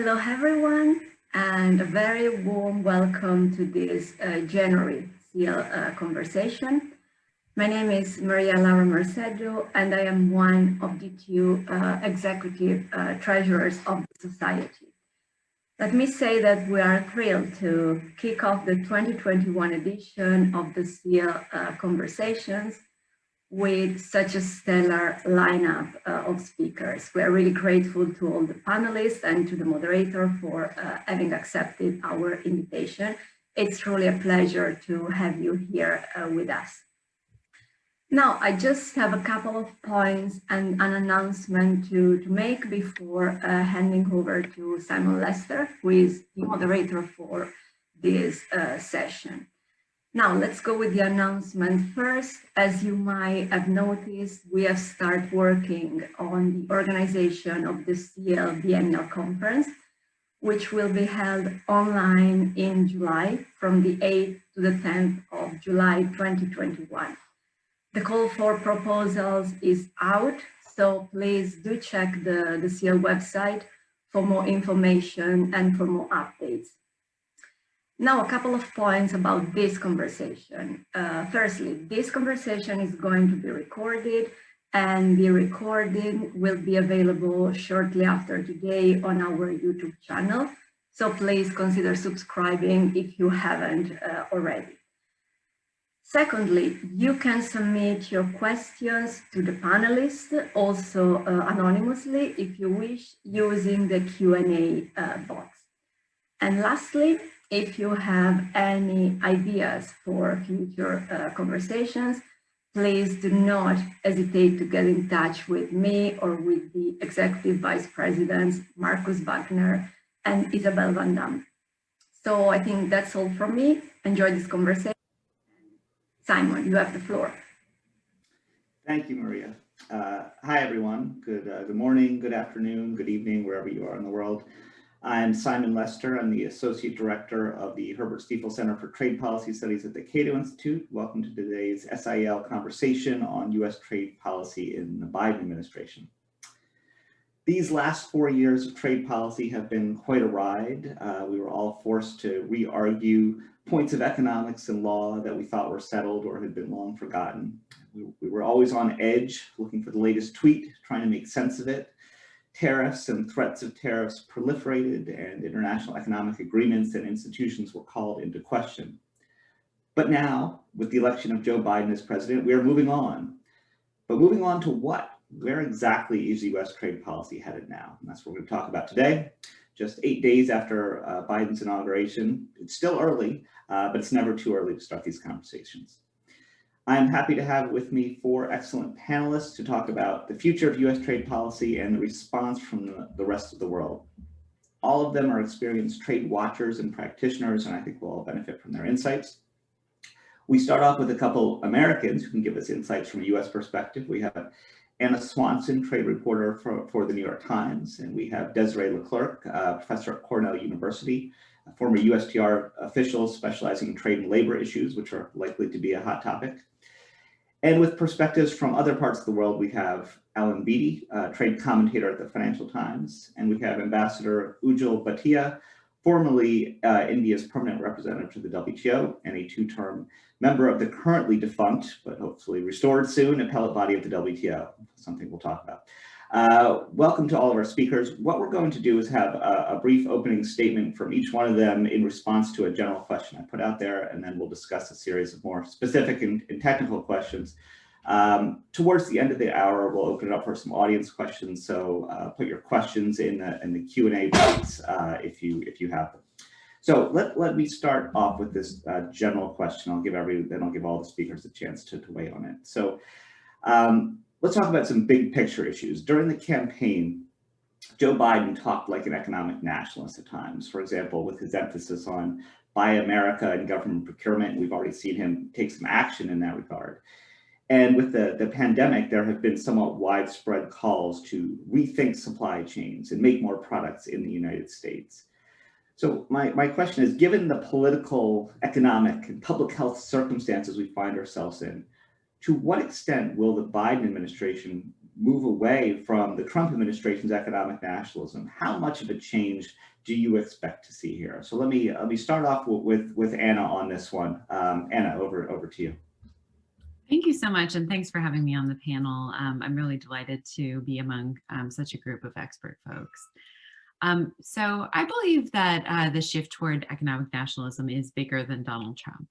Hello, everyone, and a very warm welcome to this January SEAL conversation. My name is Maria Laura Mercedo, and I am one of the two executive treasurers of the society. Let me say that we are thrilled to kick off the 2021 edition of the SEAL Conversations with such a stellar lineup of speakers. We are really grateful to all the panelists and to the moderator for having accepted our invitation. It's truly a pleasure to have you here with us. Now, I just have a couple of points and an announcement to make before handing over to Simon Lester, who is the moderator for this session. Now, let's go with the announcement first. As you might have noticed, we have started working on the organization of the SIEL Biennial Conference, which will be held online in July from the 8th to the 10th of July 2021. The call for proposals is out, so please do check the SIEL website for more information and for more updates. Now, a couple of points about this conversation. Firstly, this conversation is going to be recorded, and the recording will be available shortly after today on our YouTube channel. So please consider subscribing if you haven't already. Secondly, you can submit your questions to the panelists, also anonymously if you wish, using the Q&A box. And lastly, if you have any ideas for future conversations, please do not hesitate to get in touch with me or with the Executive Vice Presidents, Marcus Wagner and Isabel Van Dam. So I think that's all from me. Enjoy this conversation. Simon, you have the floor. Thank you, Maria. Hi, everyone. Good morning, good afternoon, good evening, wherever you are in the world. I'm Simon Lester. I'm the Associate Director of the Herbert Stiefel Center for Trade Policy Studies at the Cato Institute. Welcome to today's SIEL conversation on U.S. trade policy in the Biden administration. These last 4 years of trade policy have been quite a ride. We were all forced to re-argue points of economics and law that we thought were settled or had been long forgotten. We were always on edge, looking for the latest tweet, trying to make sense of it. Tariffs and threats of tariffs proliferated, and international economic agreements and institutions were called into question. But now, with the election of Joe Biden as president, we are moving on. But moving on to what? Where exactly is U.S. trade policy headed now? And that's what we're going to talk about today. Just 8 days after Biden's inauguration. It's still early, but it's never too early to start these conversations. I'm happy to have with me 4 excellent panelists to talk about the future of U.S. trade policy and the response from the rest of the world. All of them are experienced trade watchers and practitioners, and I think we'll all benefit from their insights. We start off with a couple Americans who can give us insights from a U.S. perspective. We have Anna Swanson, trade reporter for the New York Times, and we have Desiree LeClercq, professor at Cornell University, a former USTR official specializing in trade and labor issues, which are likely to be a hot topic. And with perspectives from other parts of the world, we have Alan Beattie, trade commentator at the Financial Times, and we have Ambassador Ujal Bhatia, formerly India's permanent representative to the WTO and a 2-term member of the currently defunct, but hopefully restored soon, appellate body of the WTO, something we'll talk about. Welcome to all of our speakers. What we're going to do is have a brief opening statement from each one of them in response to a general question I put out there, and then we'll discuss a series of more specific and technical questions. Towards the end of the hour, we'll open it up for some audience questions, so put your questions in the Q&A box if you have them. So let me start off with this general question. Then I'll give all the speakers a chance to weigh on it. So let's talk about some big picture issues. During the campaign, Joe Biden talked like an economic nationalist at times. For example, with his emphasis on Buy America and government procurement, we've already seen him take some action in that regard. And with the pandemic, there have been somewhat widespread calls to rethink supply chains and make more products in the United States. So my question is, given the political, economic, and public health circumstances we find ourselves in, to what extent will the Biden administration move away from the Trump administration's economic nationalism, how much of a change do you expect to see here? So let me start off with Anna on this one. Anna, over to you. Thank you so much, and thanks for having me on the panel. I'm really delighted to be among such a group of expert folks. So I believe that the shift toward economic nationalism is bigger than Donald Trump.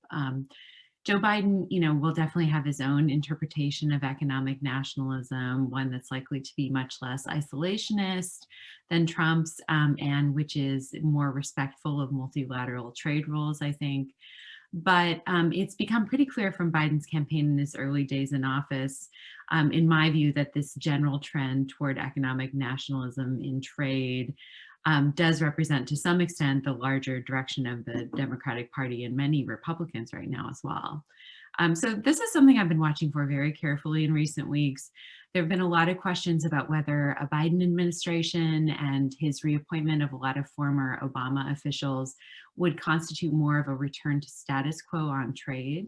Joe Biden, will definitely have his own interpretation of economic nationalism, one that's likely to be much less isolationist than Trump's, and which is more respectful of multilateral trade rules, I think. But it's become pretty clear from Biden's campaign in his early days in office, in my view, that this general trend toward economic nationalism in trade does represent to some extent the larger direction of the Democratic Party and many Republicans right now as well. So this is something I've been watching for very carefully in recent weeks. There have been a lot of questions about whether a Biden administration and his reappointment of a lot of former Obama officials would constitute more of a return to status quo on trade.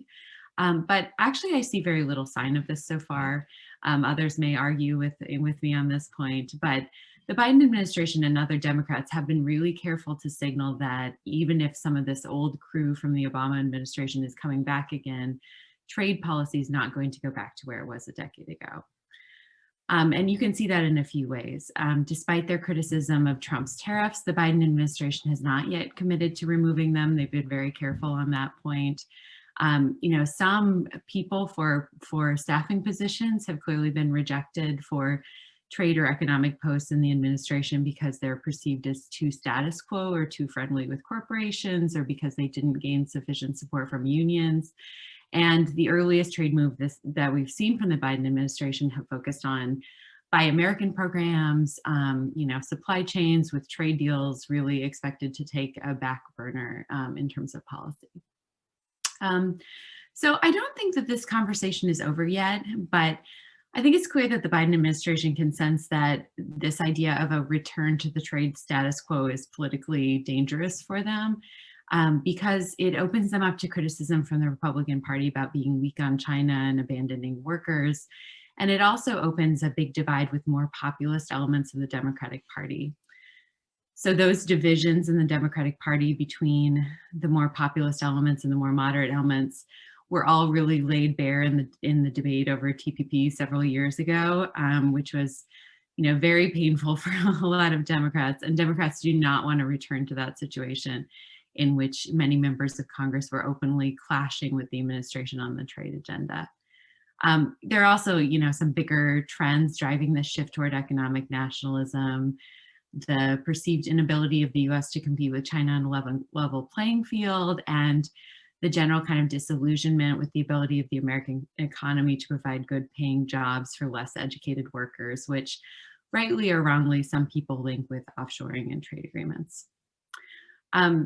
But actually, I see very little sign of this so far. Others may argue with me on this point, but the Biden administration and other Democrats have been really careful to signal that even if some of this old crew from the Obama administration is coming back again, trade policy is not going to go back to where it was a decade ago. And you can see that in a few ways. Despite their criticism of Trump's tariffs, the Biden administration has not yet committed to removing them. They've been very careful on that point. Some people for staffing positions have clearly been rejected for trade or economic posts in the administration because they're perceived as too status quo or too friendly with corporations, or because they didn't gain sufficient support from unions. And the earliest trade move that we've seen from the Biden administration have focused on Buy American programs, supply chains with trade deals really expected to take a back burner in terms of policy. So I don't think that this conversation is over yet, but I think it's clear that the Biden administration can sense that this idea of a return to the trade status quo is politically dangerous for them. Because it opens them up to criticism from the Republican Party about being weak on China and abandoning workers. And it also opens a big divide with more populist elements of the Democratic Party. So those divisions in the Democratic Party between the more populist elements and the more moderate elements were all really laid bare in the debate over TPP several years ago, which was very painful for a lot of Democrats. And Democrats do not want to return to that situation in which many members of Congress were openly clashing with the administration on the trade agenda. There are also, some bigger trends driving this shift toward economic nationalism, the perceived inability of the US to compete with China on a level playing field, and the general kind of disillusionment with the ability of the American economy to provide good paying jobs for less educated workers, which rightly or wrongly, some people link with offshoring and trade agreements.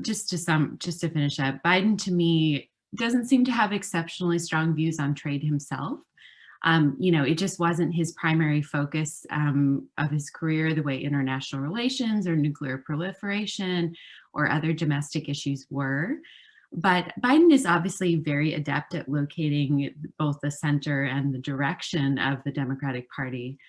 Just to finish up, Biden to me doesn't seem to have exceptionally strong views on trade himself. It just wasn't his primary focus of his career the way international relations or nuclear proliferation or other domestic issues were. But Biden is obviously very adept at locating both the center and the direction of the Democratic Party.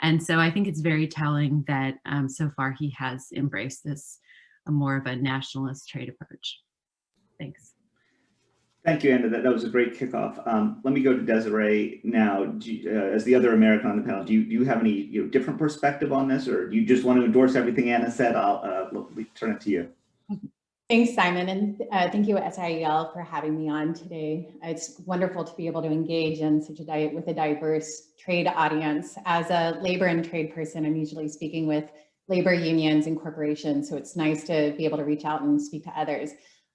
And so I think it's very telling that so far he has embraced this more of a nationalist trade approach. Thanks. Thank you, Anna. That was a great kickoff. Let me go to Desiree now. As the other American on the panel, do you have any different perspective on this, or do you just want to endorse everything Anna said? I'll turn it to you. Thanks, Simon, and thank you, SIEL, for having me on today. It's wonderful to be able to engage in such with a diverse trade audience. As a labor and trade person, I'm usually speaking with labor unions and corporations, so it's nice to be able to reach out and speak to others.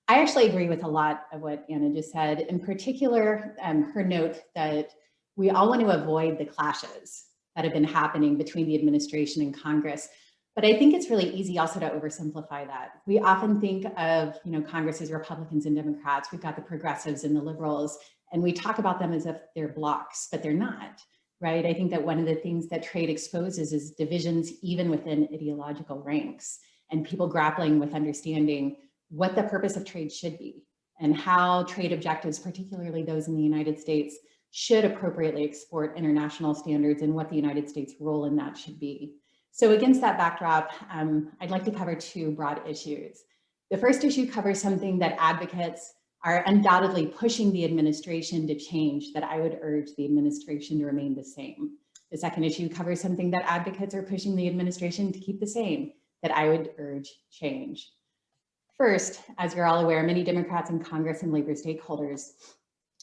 I actually agree with a lot of what Anna just said, in particular, her note that we all want to avoid the clashes that have been happening between the administration and Congress. But I think it's really easy also to oversimplify that. We often think of Congress as Republicans and Democrats. We've got the progressives and the liberals, and we talk about them as if they're blocks, but they're not. Right? I think that one of the things that trade exposes is divisions even within ideological ranks, and people grappling with understanding what the purpose of trade should be and how trade objectives, particularly those in the United States, should appropriately export international standards and what the United States' role in that should be. So against that backdrop, I'd like to cover two broad issues. The first issue covers something that advocates are undoubtedly pushing the administration to change, that I would urge the administration to remain the same. The second issue covers something that advocates are pushing the administration to keep the same, that I would urge change. First, as you're all aware, many Democrats in Congress and labor stakeholders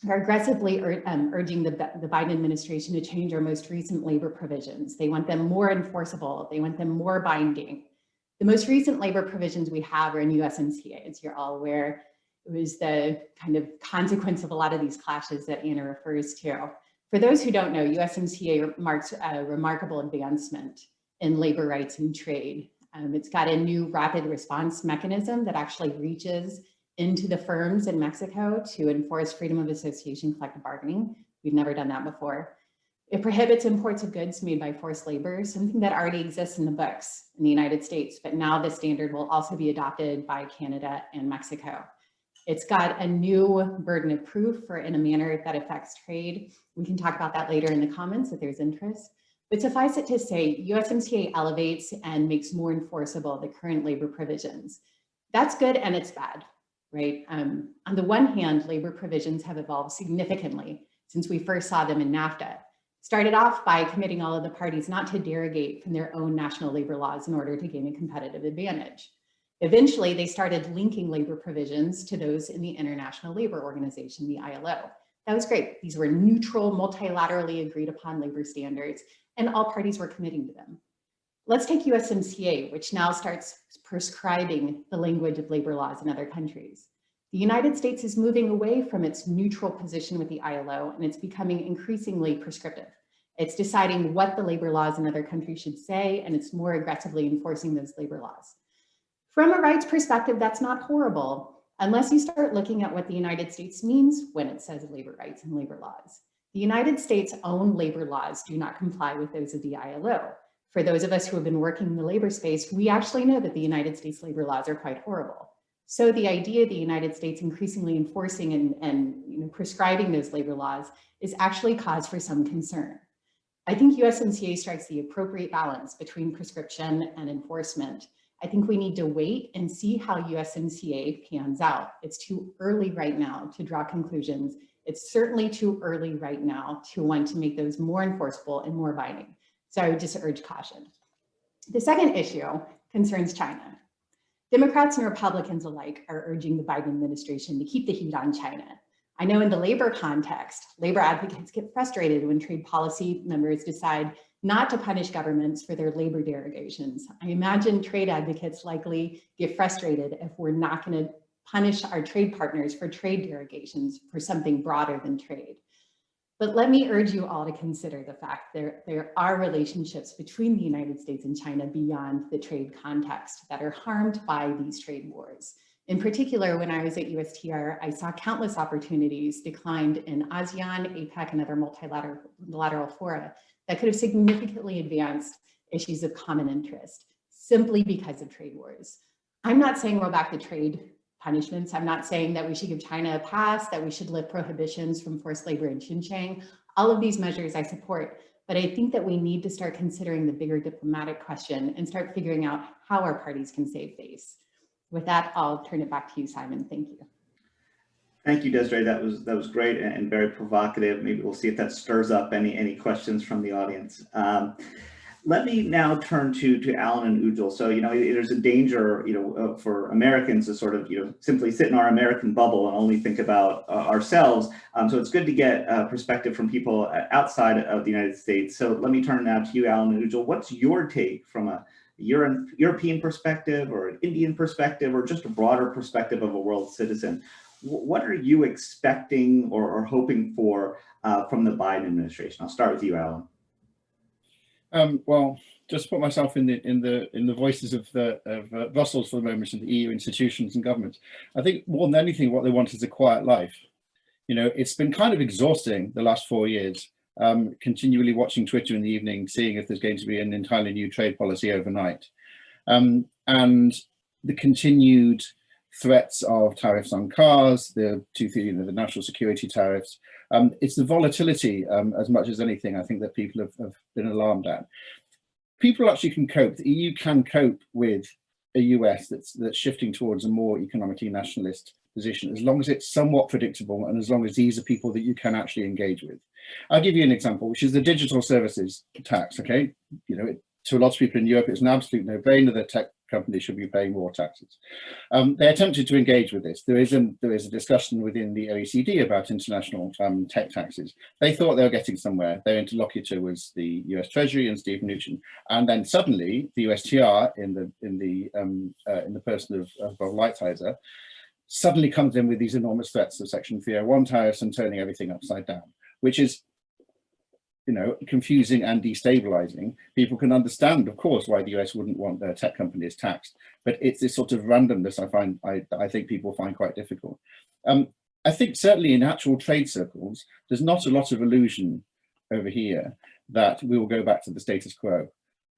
are aggressively urging the Biden administration to change our most recent labor provisions. They want them more enforceable. They want them more binding. The most recent labor provisions we have are in USMCA, as you're all aware. It was the kind of consequence of a lot of these clashes that Anna refers to. For those who don't know, USMCA marks a remarkable advancement in labor rights and trade. It's got a new rapid response mechanism that actually reaches into the firms in Mexico to enforce freedom of association collective bargaining. We've never done that before. It prohibits imports of goods made by forced labor, something that already exists in the books in the United States, but now the standard will also be adopted by Canada and Mexico. It's got a new burden of proof in a manner that affects trade. We can talk about that later in the comments if there's interest. But suffice it to say, USMCA elevates and makes more enforceable the current labor provisions. That's good and it's bad, right? On the one hand, labor provisions have evolved significantly since we first saw them in NAFTA. Started off by committing all of the parties not to derogate from their own national labor laws in order to gain a competitive advantage. Eventually, they started linking labor provisions to those in the International Labor Organization, the ILO. That was great. These were neutral, multilaterally agreed upon labor standards, and all parties were committing to them. Let's take USMCA, which now starts prescribing the language of labor laws in other countries. The United States is moving away from its neutral position with the ILO, and it's becoming increasingly prescriptive. It's deciding what the labor laws in other countries should say, and it's more aggressively enforcing those labor laws. From a rights perspective, that's not horrible, unless you start looking at what the United States means when it says labor rights and labor laws. The United States' own labor laws do not comply with those of the ILO. For those of us who have been working in the labor space, we actually know that the United States labor laws are quite horrible. So the idea of the United States increasingly enforcing and prescribing those labor laws is actually cause for some concern. I think USMCA strikes the appropriate balance between prescription and enforcement. I think we need to wait and see how USMCA pans out. It's too early right now to draw conclusions. It's certainly too early right now to want to make those more enforceable and more binding. So I would just urge caution. The second issue concerns China. Democrats and Republicans alike are urging the Biden administration to keep the heat on China. I know in the labor context, labor advocates get frustrated when trade policy members decide not to punish governments for their labor derogations. I imagine trade advocates likely get frustrated if we're not going to punish our trade partners for trade derogations for something broader than trade. But let me urge you all to consider the fact there are relationships between the United States and China beyond the trade context that are harmed by these trade wars. In particular, when I was at USTR, I saw countless opportunities declined in ASEAN, APEC, and other multilateral fora that could have significantly advanced issues of common interest simply because of trade wars. I'm not saying roll back the trade punishments. I'm not saying that we should give China a pass, that we should lift prohibitions from forced labor in Xinjiang. All of these measures I support, but I think that we need to start considering the bigger diplomatic question and start figuring out how our parties can save face. With that, I'll turn it back to you, Simon. Thank you. Thank you, Desiree. That was great and very provocative. Maybe we'll see if that stirs up any questions from the audience. Let me now turn to Alan and Ujal. So, there's a danger, for Americans to sort of, simply sit in our American bubble and only think about ourselves. So it's good to get perspective from people outside of the United States. So let me turn now to you, Alan and Ujal. What's your take from a European perspective or an Indian perspective or just a broader perspective of a world citizen? What are you expecting or hoping for from the Biden administration? I'll start with you, Alan. Well, just put myself in the voices of Brussels for the moment, and the EU institutions and governments. I think more than anything, what they want is a quiet life. It's been kind of exhausting the last 4 years, continually watching Twitter in the evening, seeing if there's going to be an entirely new trade policy overnight, and the continued threats of tariffs on cars, the national security tariffs. It's the volatility as much as anything, I think, that people have been alarmed at. People actually can cope. The EU can cope with a US that's shifting towards a more economically nationalist position, as long as it's somewhat predictable and as long as these are people that you can actually engage with. I'll give you an example, which is the digital services tax. Okay, to a lot of people in Europe, it's an absolute no-brainer that tech companies should be paying more taxes. They attempted to engage with this. There is a discussion within the OECD about international tech taxes. They thought they were getting somewhere. Their interlocutor was the US Treasury and Steve Mnuchin, and then suddenly the USTR in the person of Bob Lighthizer suddenly comes in with these enormous threats of Section 301 tariffs and turning everything upside down, which is confusing and destabilizing. People can understand, of course, why the US wouldn't want their tech companies taxed, but it's this sort of randomness I think people find quite difficult. I think certainly in actual trade circles, there's not a lot of illusion over here that we will go back to the status quo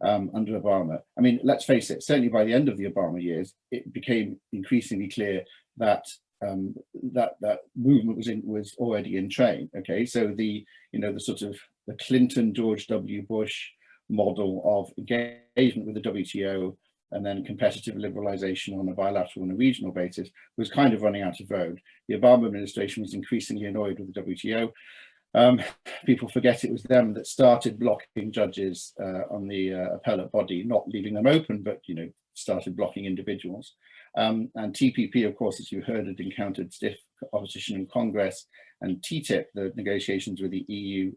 under Obama. I mean, let's face it, certainly by the end of the Obama years, it became increasingly clear that that movement was already in train. Okay, so the sort of the Clinton, George W. Bush model of engagement with the WTO and then competitive liberalization on a bilateral and a regional basis was kind of running out of road. The Obama administration was increasingly annoyed with the WTO. People forget it was them that started blocking judges on the appellate body, not leaving them open, but started blocking individuals. And TPP, of course, as you heard, had encountered stiff opposition in Congress, and TTIP, the negotiations with the EU,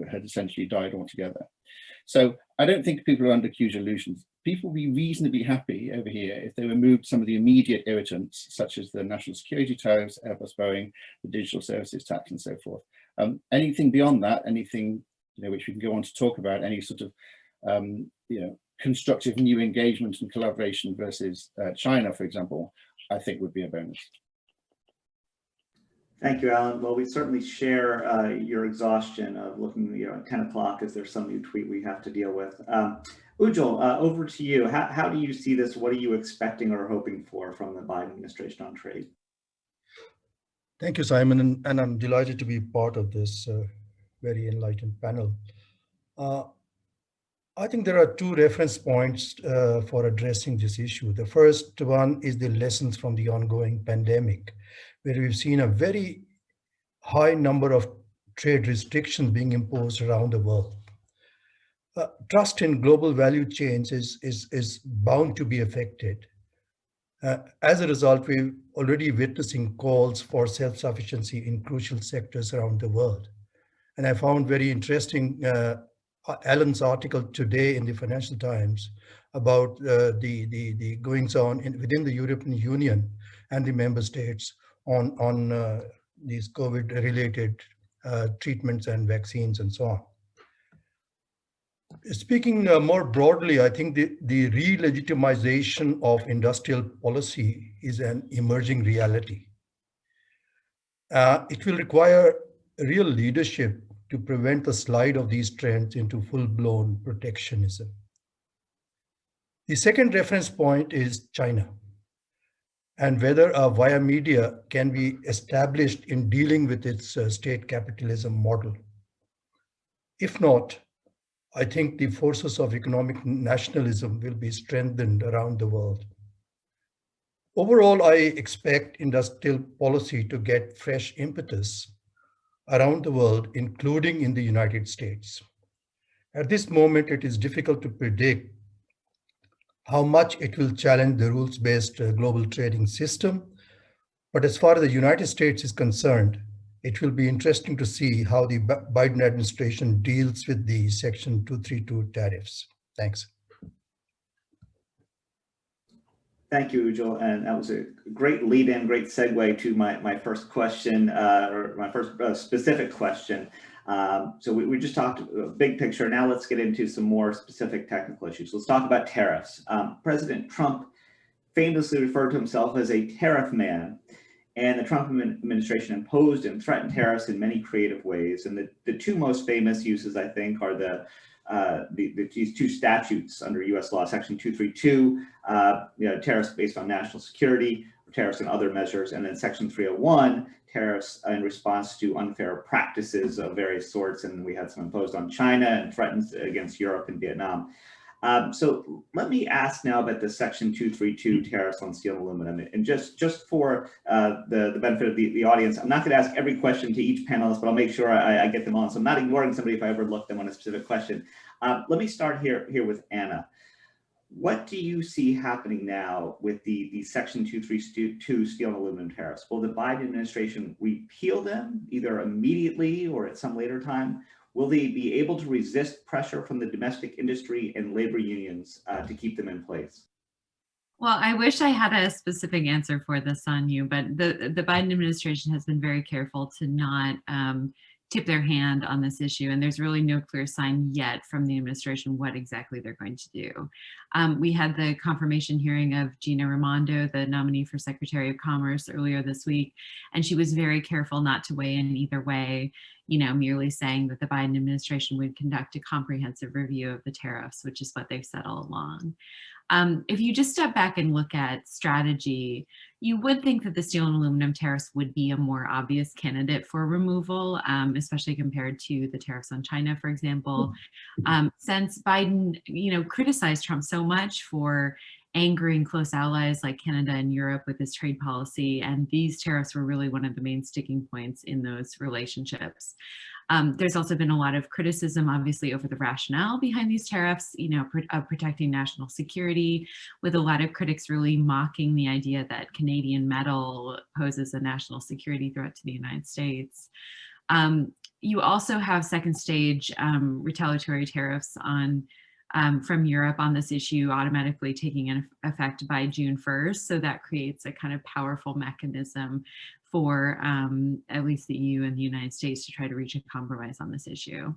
had essentially died altogether. So I don't think people are under huge illusions. People would be reasonably happy over here if they removed some of the immediate irritants, such as the national security tariffs, Airbus Boeing, the digital services tax, and so forth. Anything beyond that, anything which we can go on to talk about, any sort of constructive new engagement and collaboration versus China, for example, I think would be a bonus. Thank you, Alan. Well, we certainly share your exhaustion of looking at 10 o'clock as there's some new tweet we have to deal with. Ujal, over to you. How do you see this? What are you expecting or hoping for from the Biden administration on trade? Thank you, Simon, and I'm delighted to be part of this very enlightened panel. I think there are two reference points for addressing this issue. The first one is the lessons from the ongoing pandemic, where we've seen a very high number of trade restrictions being imposed around the world. Trust in global value chains is bound to be affected. As a result, we're already witnessing calls for self-sufficiency in crucial sectors around the world. And I found very interesting Alan's article today in the Financial Times about the goings on within the European Union and the member states on these COVID-related treatments and vaccines and so on. Speaking more broadly, I think the re-legitimization of industrial policy is an emerging reality. It will require real leadership to prevent the slide of these trends into full-blown protectionism. The second reference point is China, and whether a via media can be established in dealing with its state capitalism model. If not, I think the forces of economic nationalism will be strengthened around the world. Overall, I expect industrial policy to get fresh impetus around the world, including in the United States. At this moment, it is difficult to predict how much it will challenge the rules-based global trading system. But as far as the United States is concerned, it will be interesting to see how the Biden administration deals with the Section 232 tariffs. Thanks. Thank you, Ujal, and that was a great lead-in, great segue to my first question, or my first specific question. So we just talked big picture. Now let's get into some more specific technical issues. Let's talk about tariffs. President Trump famously referred to himself as a tariff man, and the Trump administration imposed and threatened tariffs in many creative ways. And the two most famous uses, I think, are these two statutes under U.S. law, Section 232, tariffs based on national security, tariffs and other measures, and then Section 301, tariffs in response to unfair practices of various sorts, and we had some imposed on China and threatens against Europe and Vietnam. So let me ask now about the Section 232 tariffs on steel and aluminum. And just for the benefit of the audience, I'm not going to ask every question to each panelist, but I'll make sure I get them on. So I'm not ignoring somebody if I overlook them on a specific question. Let me start here with Anna. What do you see happening now with the Section 232 steel and aluminum tariffs? Will the Biden administration repeal them either immediately or at some later time? Will they be able to resist pressure from the domestic industry and labor unions to keep them in place? Well, I wish I had a specific answer for this on you, but the Biden administration has been very careful to not tip their hand on this issue, and there's really no clear sign yet from the administration what exactly they're going to do. We had the confirmation hearing of Gina Raimondo, the nominee for Secretary of Commerce, earlier this week, and she was very careful not to weigh in either way, you know, merely saying that the Biden administration would conduct a comprehensive review of the tariffs, which is what they've said all along. If you just step back and look at strategy, you would think that the steel and aluminum tariffs would be a more obvious candidate for removal, especially compared to the tariffs on China, for example. Since Biden, you know, criticized Trump so much for angering close allies like Canada and Europe with his trade policy, and these tariffs were really one of the main sticking points in those relationships. There's also been a lot of criticism, obviously, over the rationale behind these tariffs, you know, of protecting national security, with a lot of critics really mocking the idea that Canadian metal poses a national security threat to the United States. You also have second stage retaliatory tariffs on from Europe on this issue automatically taking effect by June 1st. So that creates a kind of powerful mechanism for at least the EU and the United States to try to reach a compromise on this issue.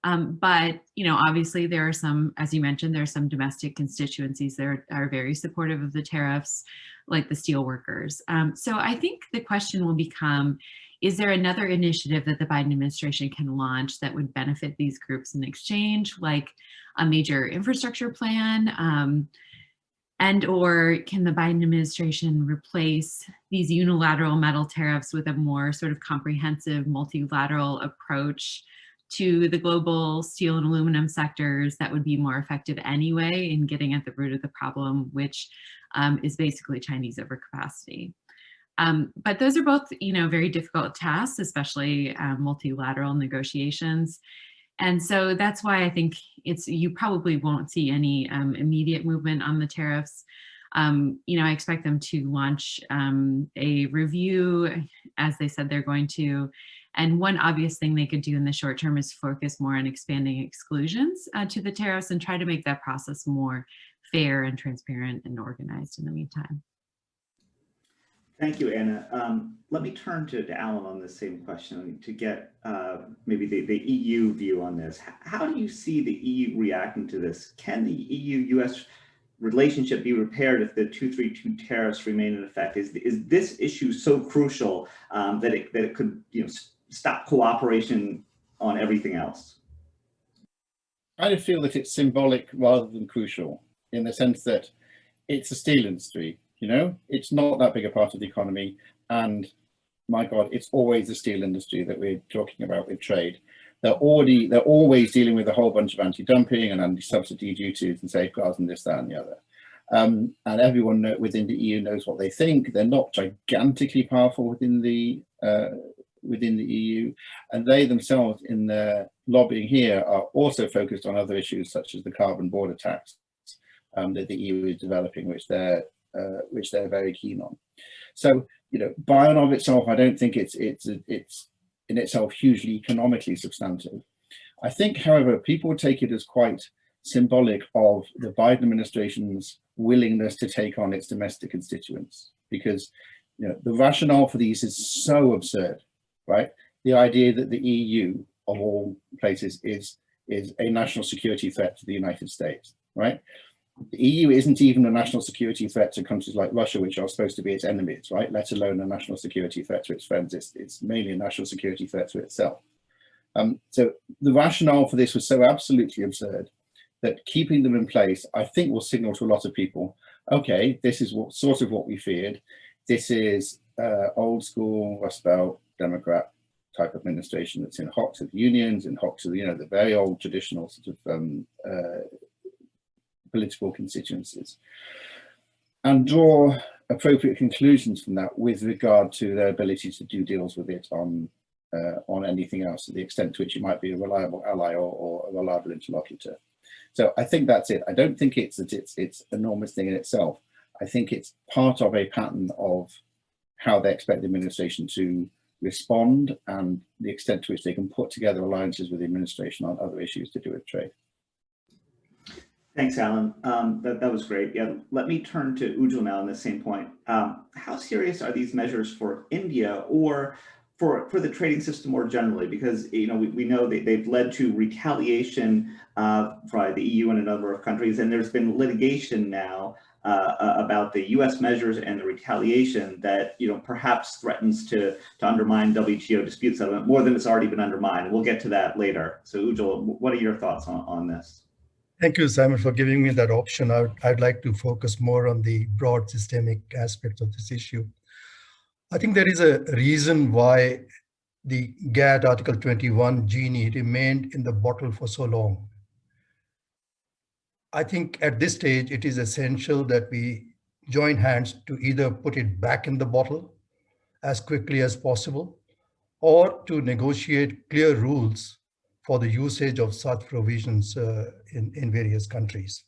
But, you know, obviously there are some, as you mentioned, there are some domestic constituencies that are very supportive of the tariffs, like the steel workers. So I think the question will become, is there another initiative that the Biden administration can launch that would benefit these groups in exchange, like a major infrastructure plan? And or can the Biden administration replace these unilateral metal tariffs with a more sort of comprehensive multilateral approach to the global steel and aluminum sectors that would be more effective anyway in getting at the root of the problem, which is basically Chinese overcapacity. But those are both, you know, very difficult tasks, especially multilateral negotiations. And so that's why I think you probably won't see any immediate movement on the tariffs. You know, I expect them to launch a review, as they said they're going to. And one obvious thing they could do in the short term is focus more on expanding exclusions to the tariffs and try to make that process more fair and transparent and organized in the meantime. Thank you, Anna. Let me turn to Alan on the same question to get maybe the EU view on this. How do you see the EU reacting to this? Can the EU-US relationship be repaired if the 232 tariffs remain in effect? Is this issue so crucial that it could, you know, stop cooperation on everything else? I feel that it's symbolic rather than crucial, in the sense that it's a steel industry. You know, it's not that big a part of the economy, and my God, it's always the steel industry that we're talking about with trade. They're always dealing with a whole bunch of anti-dumping and anti-subsidy duties and safeguards and this, that, and the other. And everyone within the EU knows what they think. They're not gigantically powerful within the EU, and they themselves in their lobbying here are also focused on other issues such as the carbon border tax that the EU is developing, which they're very keen on. So, you know, by and of itself, I don't think it's in itself hugely economically substantive. I think, however, people would take it as quite symbolic of the Biden administration's willingness to take on its domestic constituents, because, you know, the rationale for these is so absurd, right? The idea that the EU, of all places, is a national security threat to the United States, right? The EU isn't even a national security threat to countries like Russia, which are supposed to be its enemies, right? Let alone a national security threat to its friends. It's mainly a national security threat to itself. So the rationale for this was so absolutely absurd that keeping them in place, I think, will signal to a lot of people, okay, this is sort of what we feared. This is old school Rust Belt Democrat type administration that's in hock to the unions, in hock to the, the very old traditional sort of political constituencies, and draw appropriate conclusions from that with regard to their ability to do deals with it on anything else, to the extent to which it might be a reliable ally or a reliable interlocutor. So I think that's it. I don't think it's enormous thing in itself. I think it's part of a pattern of how they expect the administration to respond and the extent to which they can put together alliances with the administration on other issues to do with trade. Thanks, Alan. That was great. Yeah, let me turn to Ujal now on the same point. How serious are these measures for India or for the trading system more generally? Because we know they've led to retaliation by the EU and a number of countries, and there's been litigation now about the U.S. measures and the retaliation that perhaps threatens to undermine WTO dispute settlement more than it's already been undermined. We'll get to that later. So Ujal, what are your thoughts on this? Thank you, Simon, for giving me that option. I'd like to focus more on the broad systemic aspects of this issue. I think there is a reason why the GATT Article 21 genie remained in the bottle for so long. I think at this stage, it is essential that we join hands to either put it back in the bottle as quickly as possible, or to negotiate clear rules for the usage of such provisions in various countries.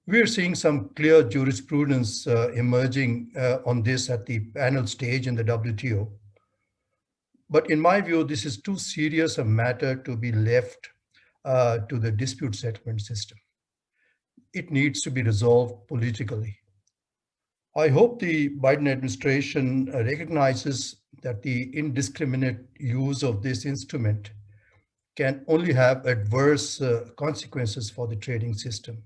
We're seeing some clear jurisprudence emerging on this at the panel stage in the WTO. But in my view, this is too serious a matter to be left to the dispute settlement system. It needs to be resolved politically. I hope the Biden administration recognizes that the indiscriminate use of this instrument can only have adverse consequences for the trading system,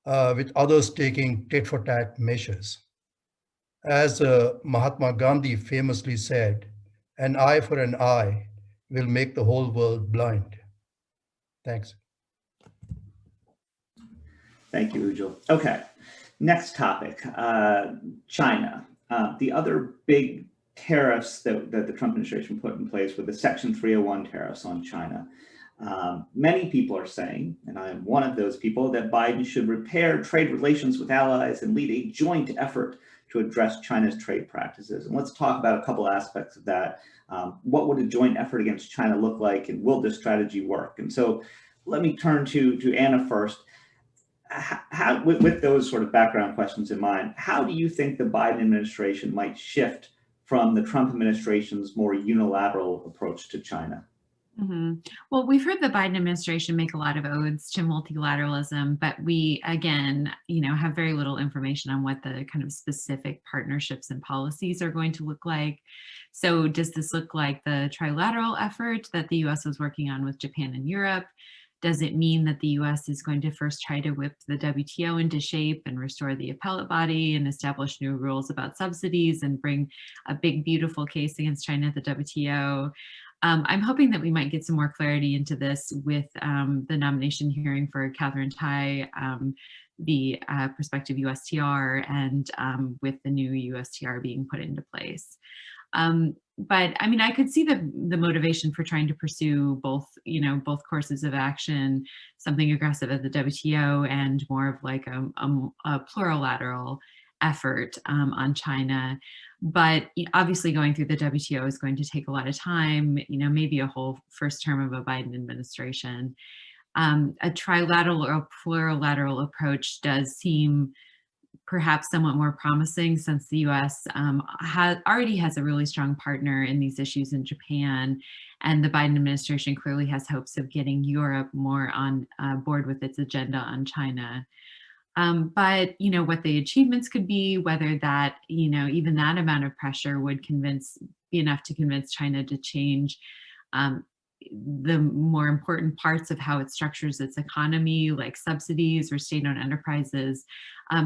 with others taking tit-for-tat measures. As Mahatma Gandhi famously said, an eye for an eye will make the whole world blind. Thanks. Thank you, Ujal. Okay, next topic, China. The other big tariffs that the Trump administration put in place were the Section 301 tariffs on China. Many people are saying, and I am one of those people, that Biden should repair trade relations with allies and lead a joint effort to address China's trade practices. And let's talk about a couple aspects of that. What would a joint effort against China look like, and will this strategy work? And so let me turn to Anna first. With those sort of background questions in mind, how do you think the Biden administration might shift from the Trump administration's more unilateral approach to China? Mm-hmm. Well, we've heard the Biden administration make a lot of odes to multilateralism, but we, again, have very little information on what the kind of specific partnerships and policies are going to look like. So does this look like the trilateral effort that the U.S. was working on with Japan and Europe? Does it mean that the U.S. is going to first try to whip the WTO into shape and restore the appellate body and establish new rules about subsidies and bring a big, beautiful case against China at the WTO? I'm hoping that we might get some more clarity into this with the nomination hearing for Catherine Tai, the prospective USTR, and with the new USTR being put into place. But I mean, I could see the motivation for trying to pursue both courses of action, something aggressive at the WTO and more of like a plurilateral effort on China. But obviously going through the WTO is going to take a lot of time, maybe a whole first term of a Biden administration. A trilateral or plurilateral approach does seem perhaps somewhat more promising, since the U.S. Already has a really strong partner in these issues in Japan, and the Biden administration clearly has hopes of getting Europe more on board with its agenda on China. But what the achievements could be, whether that even that amount of pressure would be enough to convince China to change the more important parts of how it structures its economy, like subsidies or state-owned enterprises,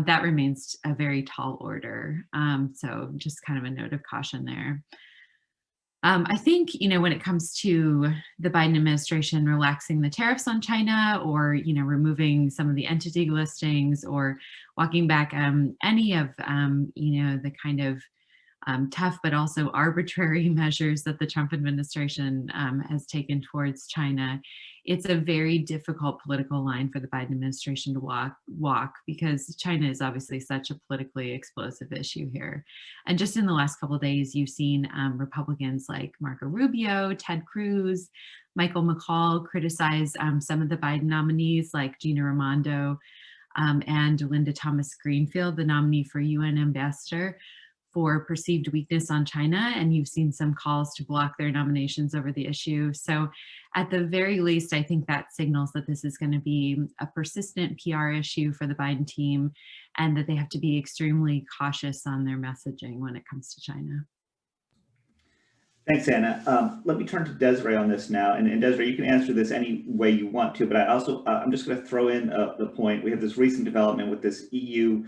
that remains a very tall order. So just kind of a note of caution there. I think, when it comes to the Biden administration relaxing the tariffs on China, or, removing some of the entity listings, or walking back any of, the kind of tough but also arbitrary measures that the Trump administration has taken towards China, it's a very difficult political line for the Biden administration to walk because China is obviously such a politically explosive issue here. And just in the last couple of days, you've seen Republicans like Marco Rubio, Ted Cruz, Michael McCaul criticize some of the Biden nominees like Gina Raimondo and Linda Thomas Greenfield, the nominee for UN ambassador, for perceived weakness on China, and you've seen some calls to block their nominations over the issue. So at the very least, I think that signals that this is going to be a persistent PR issue for the Biden team, and that they have to be extremely cautious on their messaging when it comes to China. Thanks, Anna. Let me turn to Desiree on this now. And Desiree, you can answer this any way you want to, but I'm just going to throw in the point. We have this recent development with this EU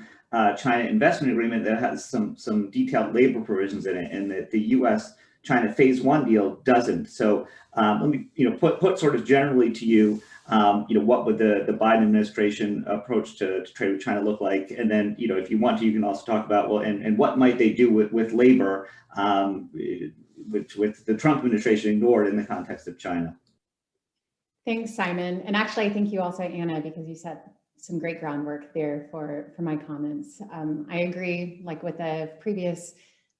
China investment agreement that has some detailed labor provisions in it, and that the U.S. China phase 1 deal doesn't. So let me put sort of generally to you, what would the Biden administration approach to trade with China look like? And then, if you want to, you can also talk about, well, and what might they do with labor, which the Trump administration ignored in the context of China. Thanks, Simon. And actually, I thank you also, Anna, because you said some great groundwork there for my comments. I agree, like with the previous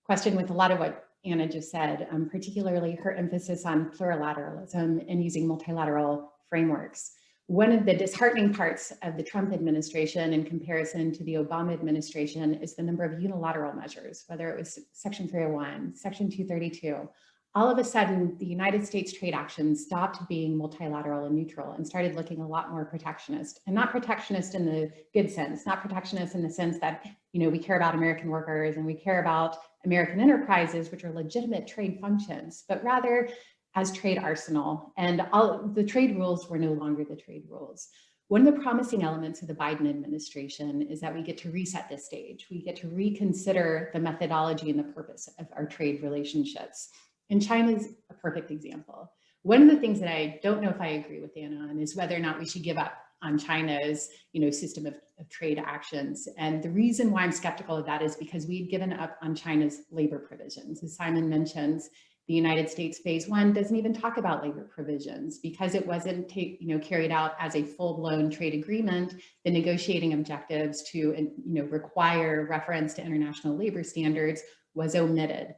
question, with a lot of what Anna just said, particularly her emphasis on plurilateralism and using multilateral frameworks. One of the disheartening parts of the Trump administration in comparison to the Obama administration is the number of unilateral measures, whether it was Section 301, Section 232. All of a sudden, the United States trade actions stopped being multilateral and neutral and started looking a lot more protectionist, and not protectionist in the good sense, not protectionist in the sense that, we care about American workers and we care about American enterprises, which are legitimate trade functions, but rather as trade arsenal. And all the trade rules were no longer the trade rules. One of the promising elements of the Biden administration is that we get to reset this stage. We get to reconsider the methodology and the purpose of our trade relationships. And China is a perfect example. One of the things that I don't know if I agree with Anna on is whether or not we should give up on China's system of trade actions. And the reason why I'm skeptical of that is because we've given up on China's labor provisions. As Simon mentions, the United States phase 1 doesn't even talk about labor provisions because it wasn't carried out as a full-blown trade agreement. The negotiating objectives to require reference to international labor standards was omitted.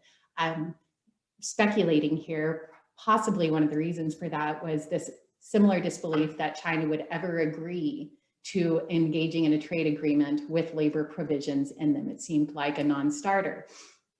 Speculating here, possibly one of the reasons for that was this similar disbelief that China would ever agree to engaging in a trade agreement with labor provisions in them. It seemed like a non-starter.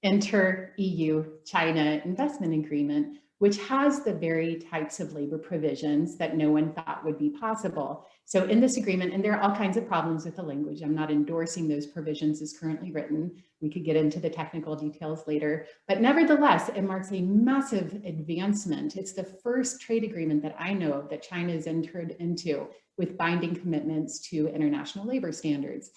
Enter EU-China investment agreement, which has the very types of labor provisions that no one thought would be possible. So in this agreement, and there are all kinds of problems with the language, I'm not endorsing those provisions as currently written. We could get into the technical details later, but nevertheless, it marks a massive advancement. It's the first trade agreement that I know of that China has entered into with binding commitments to international labor standards.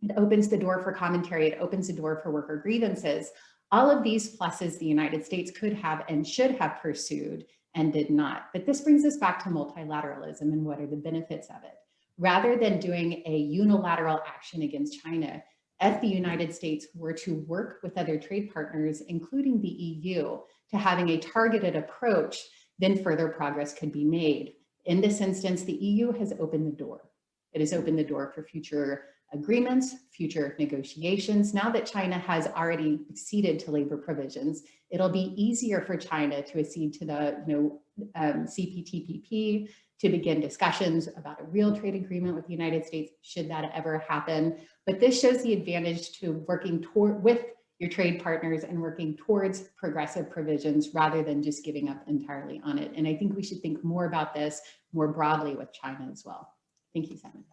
It opens the door for commentary. It opens the door for worker grievances. All of these pluses the United States could have and should have pursued and did not. But this brings us back to multilateralism and what are the benefits of it. Rather than doing a unilateral action against China, if the United States were to work with other trade partners, including the EU, to having a targeted approach, then further progress could be made. In this instance, the EU has opened the door. It has opened the door for future agreements, future negotiations. Now that China has already acceded to labor provisions, it'll be easier for China to accede to the CPTPP, to begin discussions about a real trade agreement with the United States, should that ever happen. But this shows the advantage to working with your trade partners and working towards progressive provisions rather than just giving up entirely on it. And I think we should think more about this more broadly with China as well. Thank you, Simon.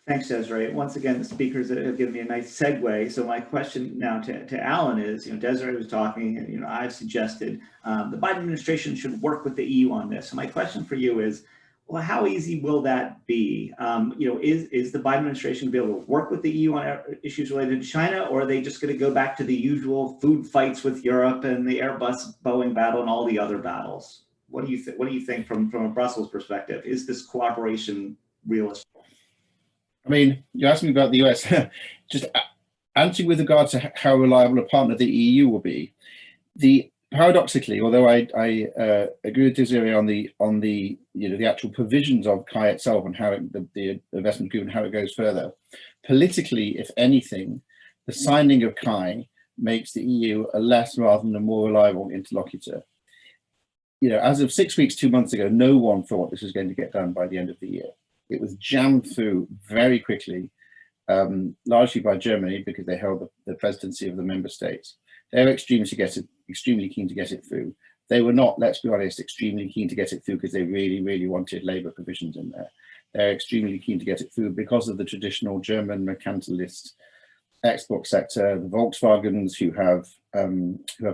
Thanks, Desiree. Once again, the speakers have given me a nice segue. So my question now to Alan is, Desiree was talking, and I've suggested the Biden administration should work with the EU on this. So my question for you is, Well, how easy will that be? Is the Biden administration going to be able to work with the EU on issues related to China, or are they just going to go back to the usual food fights with Europe and the Airbus-Boeing battle and all the other battles? What do you think from a Brussels perspective? Is this cooperation realistic? I mean, you asked me about the US. Just answering with regard to how reliable a partner the EU will be. Paradoxically, although I agree with Desiree on the the actual provisions of CAI itself and how the investment agreement, how it goes further, politically, if anything, the signing of CAI makes the EU a less rather than a more reliable interlocutor. As of 6 weeks, 2 months ago, no one thought this was going to get done by the end of the year. It was jammed through very quickly, largely by Germany because they held the presidency of the member states. They were extremely keen to get it through. They were not, let's be honest, extremely keen to get it through because they really, really wanted labour provisions in there. They're extremely keen to get it through because of the traditional German mercantilist export sector, the Volkswagens who have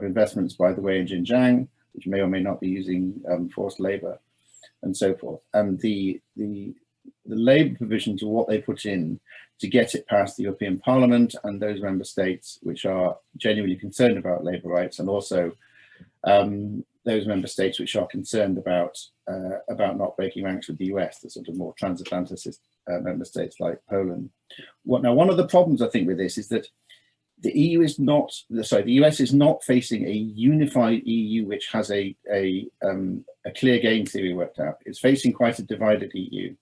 investments, by the way, in Xinjiang, which may or may not be using forced labour, and so forth. And the labour provisions are what they put in to get it past the European Parliament and those member states which are genuinely concerned about labour rights, and also those member states which are concerned about not breaking ranks with the US, the sort of more transatlanticist member states like Poland. Now, one of the problems I think with this is that the US is not facing a unified EU which has a clear game theory worked out. It's facing quite a divided EU.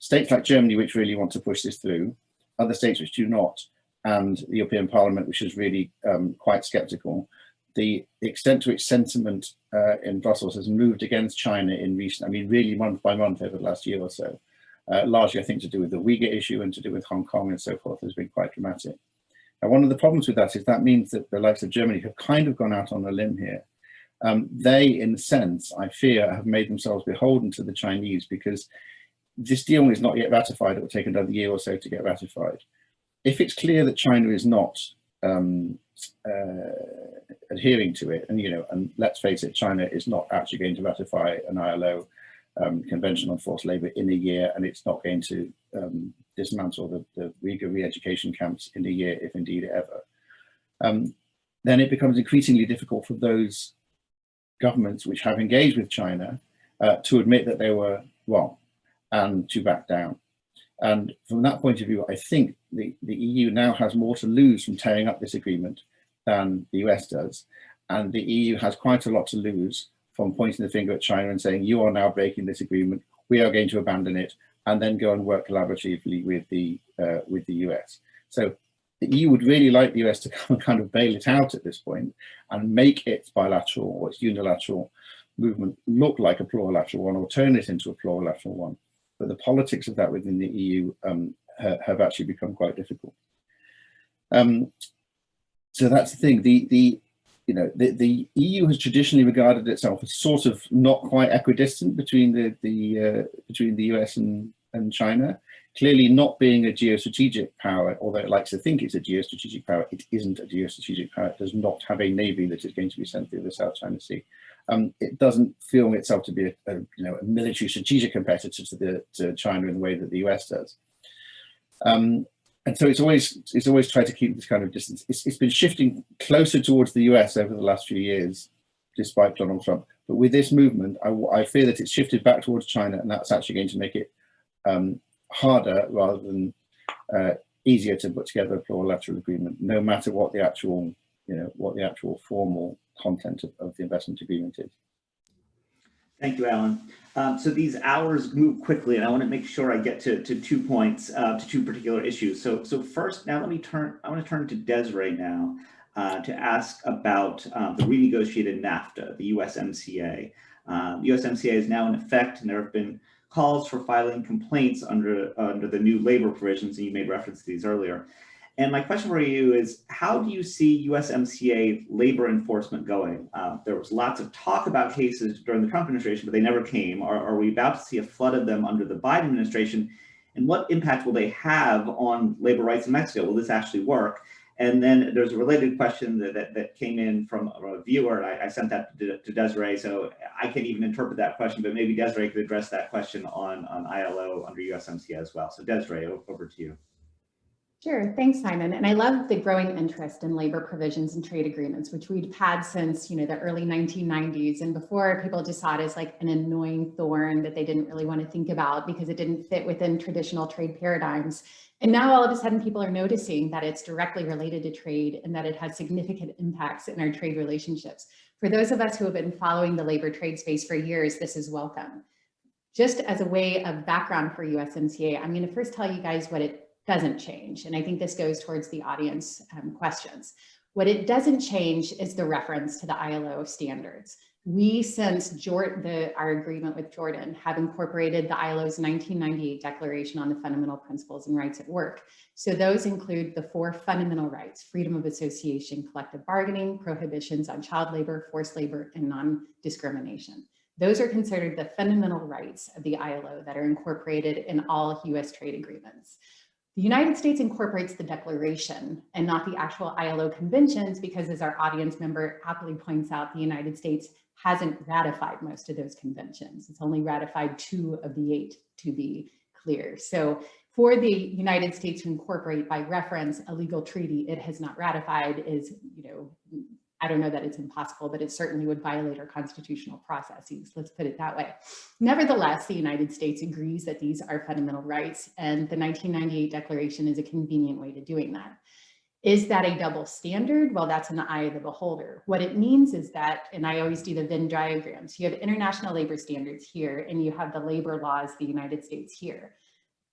States like Germany, which really want to push this through, other states which do not, and the European Parliament, which is really quite sceptical. The extent to which sentiment in Brussels has moved against China in recent, really month by month over the last year or so, largely I think to do with the Uyghur issue and to do with Hong Kong and so forth, has been quite dramatic. Now, one of the problems with that is that means that the likes of Germany have kind of gone out on a limb here. They, in a sense, I fear, have made themselves beholden to the Chinese because this deal is not yet ratified. It will take another year or so to get ratified. If it's clear that China is not adhering to it, and let's face it, China is not actually going to ratify an ILO Convention on Forced Labour in a year, and it's not going to dismantle the Uyghur re-education camps in a year, if indeed ever, then it becomes increasingly difficult for those governments which have engaged with China to admit that they were wrong and to back down. And from that point of view, I think the EU now has more to lose from tearing up this agreement than the US does. And the EU has quite a lot to lose from pointing the finger at China and saying, you are now breaking this agreement, we are going to abandon it, and then go and work collaboratively with the US. So the EU would really like the US to kind of bail it out at this point and make its bilateral or its unilateral movement look like a plurilateral one, or turn it into a plurilateral one. But the politics of that within the EU have actually become quite difficult. So that's the thing. The EU has traditionally regarded itself as sort of not quite equidistant between the US and China. Clearly not being a geostrategic power, although it likes to think it's a geostrategic power, it isn't a geostrategic power. It does not have a navy that is going to be sent through the South China Sea. It doesn't feel itself to be a military strategic competitor to China in the way that the US does. And so it's always tried to keep this kind of distance. It's been shifting closer towards the US over the last few years, despite Donald Trump. But with this movement, I fear that it's shifted back towards China, and that's actually going to make it harder rather than easier to put together a plurilateral agreement, no matter what the actual formal content of the investment agreement is. Thank you, Alan. So these hours move quickly, and I want to make sure I get to 2 points, to two particular issues. So first, now I want to turn to Desiree now to ask about the renegotiated NAFTA, the USMCA. The USMCA is now in effect, and there have been calls for filing complaints under the new labor provisions, and you made reference to these earlier. And my question for you is, how do you see USMCA labor enforcement going? There was lots of talk about cases during the Trump administration, but they never came. Are we about to see a flood of them under the Biden administration? And what impact will they have on labor rights in Mexico? Will this actually work? And then there's a related question that came in from a viewer, and I sent that to Desiree, so I can't even interpret that question, but maybe Desiree could address that question on ILO under USMCA as well. So Desiree, over to you. Sure, thanks, Simon. And I love the growing interest in labor provisions and trade agreements, which we've had since, the early 1990s. And before, people just saw it as like an annoying thorn that they didn't really want to think about because it didn't fit within traditional trade paradigms. And now all of a sudden people are noticing that it's directly related to trade and that it has significant impacts in our trade relationships. For those of us who have been following the labor trade space for years, this is welcome. Just as a way of background for USMCA, I'm going to first tell you guys what it doesn't change. And I think this goes towards the audience questions. What it doesn't change is the reference to the ILO standards. We, since our agreement with Jordan, have incorporated the ILO's 1998 Declaration on the Fundamental Principles and Rights at Work. So those include the 4 fundamental rights: freedom of association, collective bargaining, prohibitions on child labor, forced labor, and non-discrimination. Those are considered the fundamental rights of the ILO that are incorporated in all US trade agreements. The United States incorporates the declaration and not the actual ILO conventions because, as our audience member aptly points out, the United States hasn't ratified most of those conventions. It's only ratified 2 of the 8, to be clear. So for the United States to incorporate by reference a legal treaty it has not ratified is, I don't know that it's impossible, but it certainly would violate our constitutional processes. Let's put it that way. Nevertheless, the United States agrees that these are fundamental rights, and the 1998 Declaration is a convenient way to doing that. Is that a double standard? Well, that's in the eye of the beholder. What it means is that, and I always do the Venn diagrams, you have international labor standards here, and you have the labor laws of the United States here.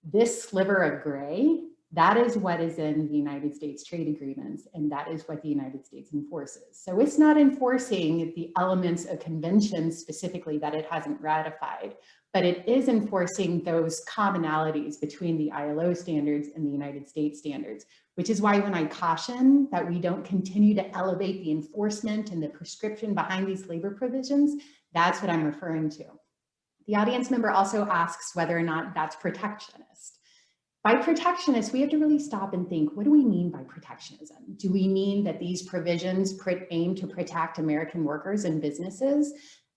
This sliver of gray, that is what is in the United States trade agreements, and that is what the United States enforces. So it's not enforcing the elements of conventions specifically that it hasn't ratified, but it is enforcing those commonalities between the ILO standards and the United States standards, which is why when I caution that we don't continue to elevate the enforcement and the prescription behind these labor provisions, that's what I'm referring to. The audience member also asks whether or not that's protectionist. By protectionist, we have to really stop and think, what do we mean by protectionism? Do we mean that these provisions aim to protect American workers and businesses?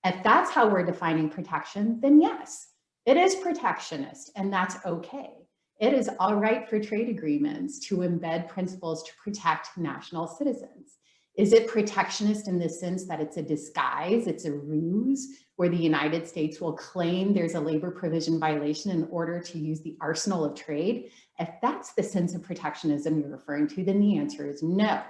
If that's how we're defining protection, then yes, it is protectionist, and that's okay. It is all right for trade agreements to embed principles to protect national citizens. Is it protectionist in the sense that it's a disguise, it's a ruse, where the United States will claim there's a labor provision violation in order to use the arsenal of trade? If that's the sense of protectionism you're referring to, then the answer is no.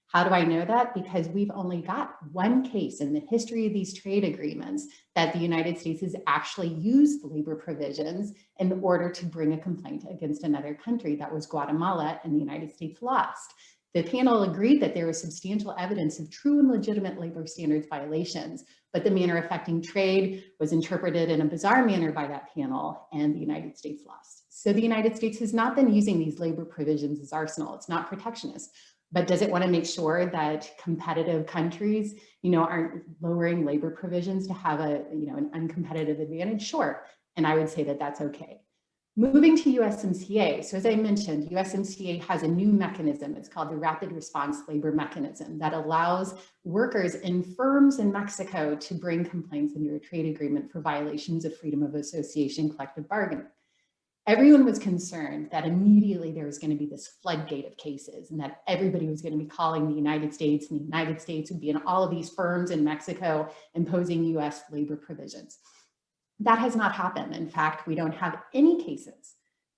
How do I know that? Because we've only got one case in the history of these trade agreements that the United States has actually used labor provisions in order to bring a complaint against another country. That was Guatemala, and the United States lost. The panel agreed that there was substantial evidence of true and legitimate labor standards violations, but the manner affecting trade was interpreted in a bizarre manner by that panel, and the United States lost. So the United States has not been using these labor provisions as arsenal. It's not protectionist, but does it want to make sure that competitive countries, aren't lowering labor provisions to have an uncompetitive advantage? Sure, and I would say that that's okay. Moving to USMCA, so as I mentioned, USMCA has a new mechanism. It's called the Rapid Response Labor Mechanism that allows workers in firms in Mexico to bring complaints under a trade agreement for violations of freedom of association, collective bargaining. Everyone was concerned that immediately there was going to be this floodgate of cases and that everybody was going to be calling the United States, and the United States would be in all of these firms in Mexico imposing US labor provisions. That has not happened. In fact, we don't have any cases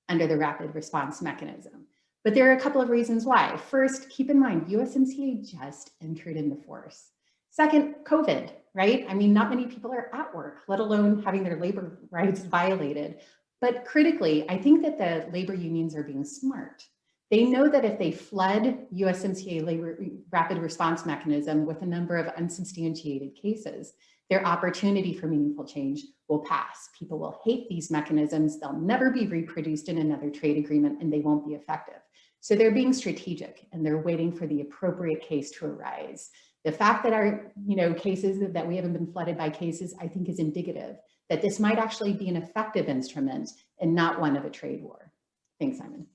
under the rapid response mechanism. But there are a couple of reasons why. First, keep in mind, USMCA just entered into force. Second, COVID, right? I mean, not many people are at work, let alone having their labor rights violated. But critically, I think that the labor unions are being smart. They know that if they flood USMCA labor rapid response mechanism with a number of unsubstantiated cases, their opportunity for meaningful change will pass. People will hate these mechanisms. They'll never be reproduced in another trade agreement, and they won't be effective. So they're being strategic, and they're waiting for the appropriate case to arise. The fact that our cases that we haven't been flooded by cases, I think is indicative that this might actually be an effective instrument and not one of a trade war. Thanks, Simon.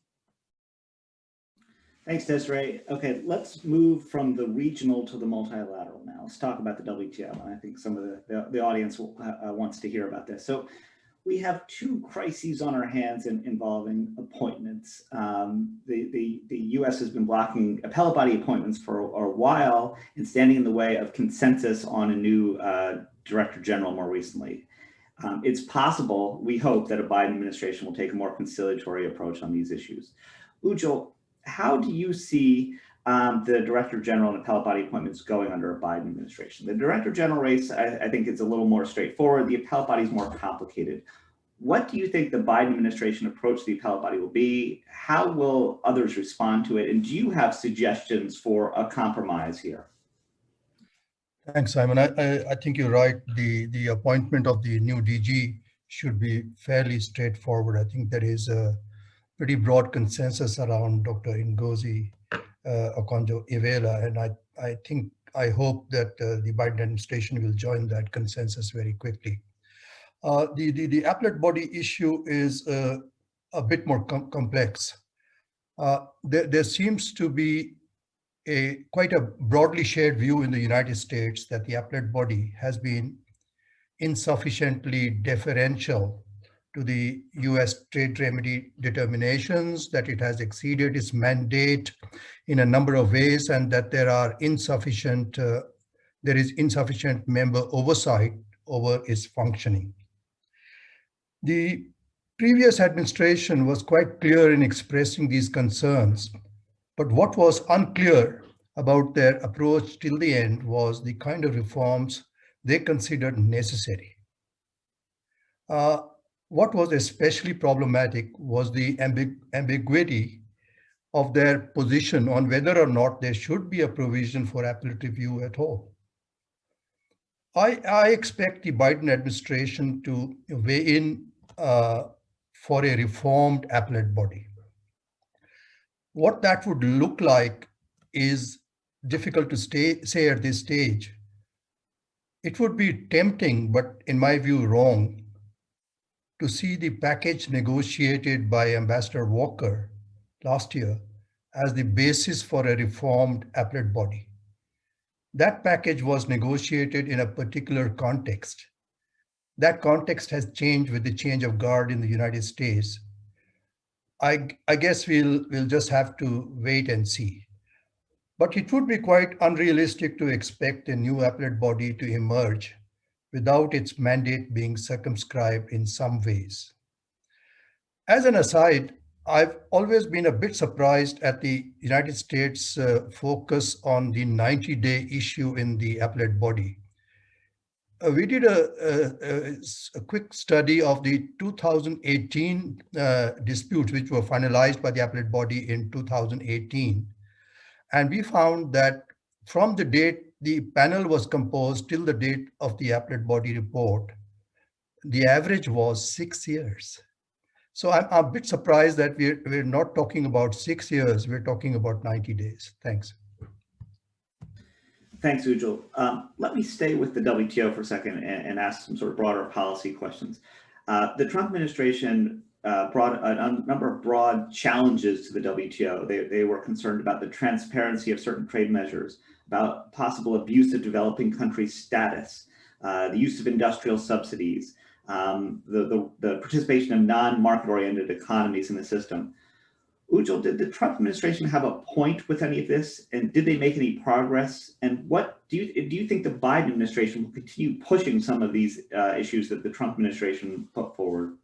Thanks, Desiree. Okay, let's move from the regional to the multilateral now. Let's talk about the WTO. And I think some of the audience wants to hear about this. So we have two crises on our hands involving appointments. The US has been blocking appellate body appointments for a while and standing in the way of consensus on a new Director General more recently. It's possible, we hope, that a Biden administration will take a more conciliatory approach on these issues. Ujal, how do you see the Director General and appellate body appointments going under a Biden administration? The Director General race, I think, is a little more straightforward. The appellate body is more complicated. What do you think the Biden administration approach to the appellate body will be? How will others respond to it? And do you have suggestions for a compromise here? Thanks, Simon. I think you're right. The appointment of the new DG should be fairly straightforward. I think there is a pretty broad consensus around Dr. Ngozi Okonjo-Iweala, and I hope that the Biden administration will join that consensus very quickly. The appellate body issue is a bit more complex. There seems to be quite a broadly shared view in the United States that the appellate body has been insufficiently deferential to the US trade remedy determinations, that it has exceeded its mandate in a number of ways, and that there is insufficient member oversight over its functioning. The previous administration was quite clear in expressing these concerns, but what was unclear about their approach till the end was the kind of reforms they considered necessary. What was especially problematic was the ambiguity of their position on whether or not there should be a provision for appellate review at all. I expect the Biden administration to weigh in for a reformed appellate body. What that would look like is difficult to say at this stage. It would be tempting, but in my view, wrong, to see the package negotiated by Ambassador Walker last year as the basis for a reformed appellate body. That package was negotiated in a particular context. That context has changed with the change of guard in the United States. I guess we'll just have to wait and see. But it would be quite unrealistic to expect a new appellate body to emerge without its mandate being circumscribed in some ways. As an aside, I've always been a bit surprised at the United States focus on the 90-day issue in the appellate body. We did a quick study of the 2018 disputes, which were finalized by the appellate body in 2018. And we found that from the date the panel was composed till the date of the appellate body report, the average was 6 years. So I'm a bit surprised that we're not talking about 6 years, we're talking about 90 days. Thanks. Thanks, Ujal. Let me stay with the WTO for a second and ask some sort of broader policy questions. The Trump administration brought a number of broad challenges to the WTO. They were concerned about the transparency of certain trade measures, about possible abuse of developing country status, the use of industrial subsidies, the participation of non-market-oriented economies in the system. Ujal, did the Trump administration have a point with any of this, and did they make any progress? And what do you think the Biden administration will continue pushing some of these issues that the Trump administration put forward?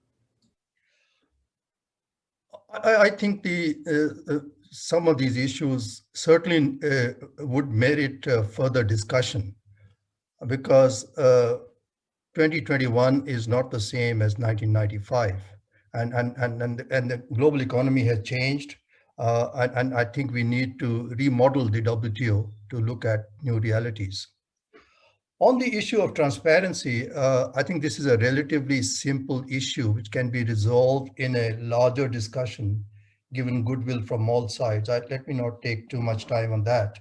I think some of these issues certainly would merit further discussion, because 2021 is not the same as 1995. And the global economy has changed, and I think we need to remodel the WTO to look at new realities. On the issue of transparency, I think this is a relatively simple issue which can be resolved in a larger discussion, given goodwill from all sides. Let me not take too much time on that.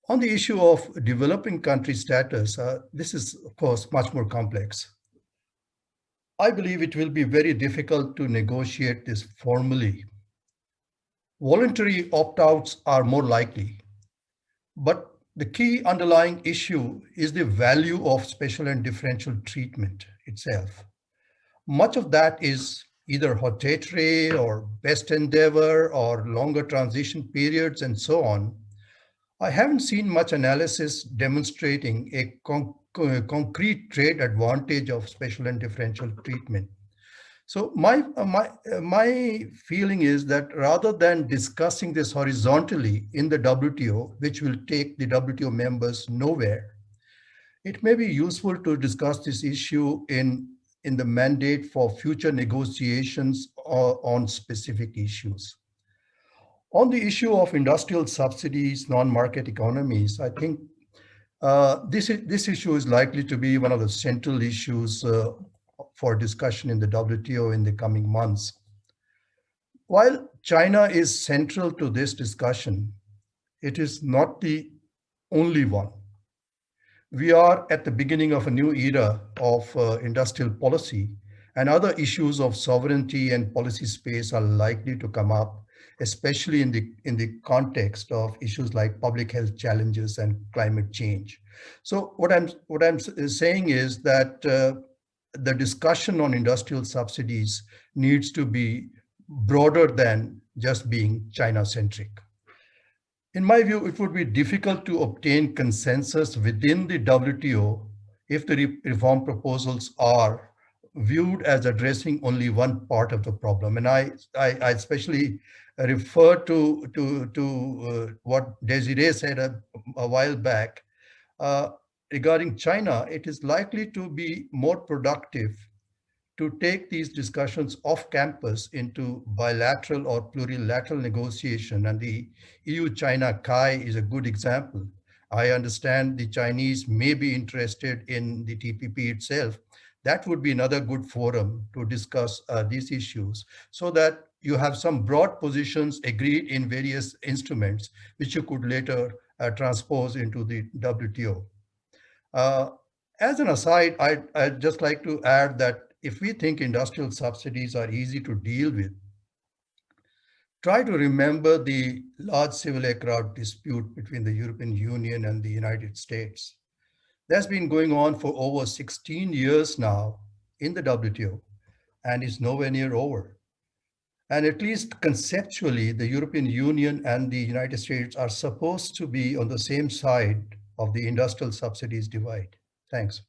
On the issue of developing country status, this is, of course, much more complex. I believe it will be very difficult to negotiate this formally. Voluntary opt-outs are more likely, but the key underlying issue is the value of special and differential treatment itself. Much of that is either hortatory or best endeavor or longer transition periods and so on. I haven't seen much analysis demonstrating a concrete trade advantage of special and differential treatment. So my feeling is that rather than discussing this horizontally in the WTO, which will take the WTO members nowhere, it may be useful to discuss this issue in the mandate for future negotiations on specific issues. On the issue of industrial subsidies, non-market economies, I think this issue is likely to be one of the central issues for discussion in the WTO in the coming months. While China is central to this discussion, it is not the only one. We are at the beginning of a new era of industrial policy, and other issues of sovereignty and policy space are likely to come up, especially in the context of issues like public health challenges and climate change. So what I'm saying is that the discussion on industrial subsidies needs to be broader than just being China-centric. In my view, it would be difficult to obtain consensus within the WTO if the reform proposals are viewed as addressing only one part of the problem. And I especially refer to what Desiree said a while back regarding China. It is likely to be more productive to take these discussions off campus into bilateral or plurilateral negotiation. And the EU-China CAI is a good example. I understand the Chinese may be interested in the TPP itself. That would be another good forum to discuss these issues so that you have some broad positions agreed in various instruments, which you could later transpose into the WTO. As an aside, I'd just like to add that if we think industrial subsidies are easy to deal with, try to remember the large civil aircraft dispute between the European Union and the United States. That's been going on for over 16 years now in the WTO and is nowhere near over. And at least conceptually, the European Union and the United States are supposed to be on the same side of the industrial subsidies divide. Thanks.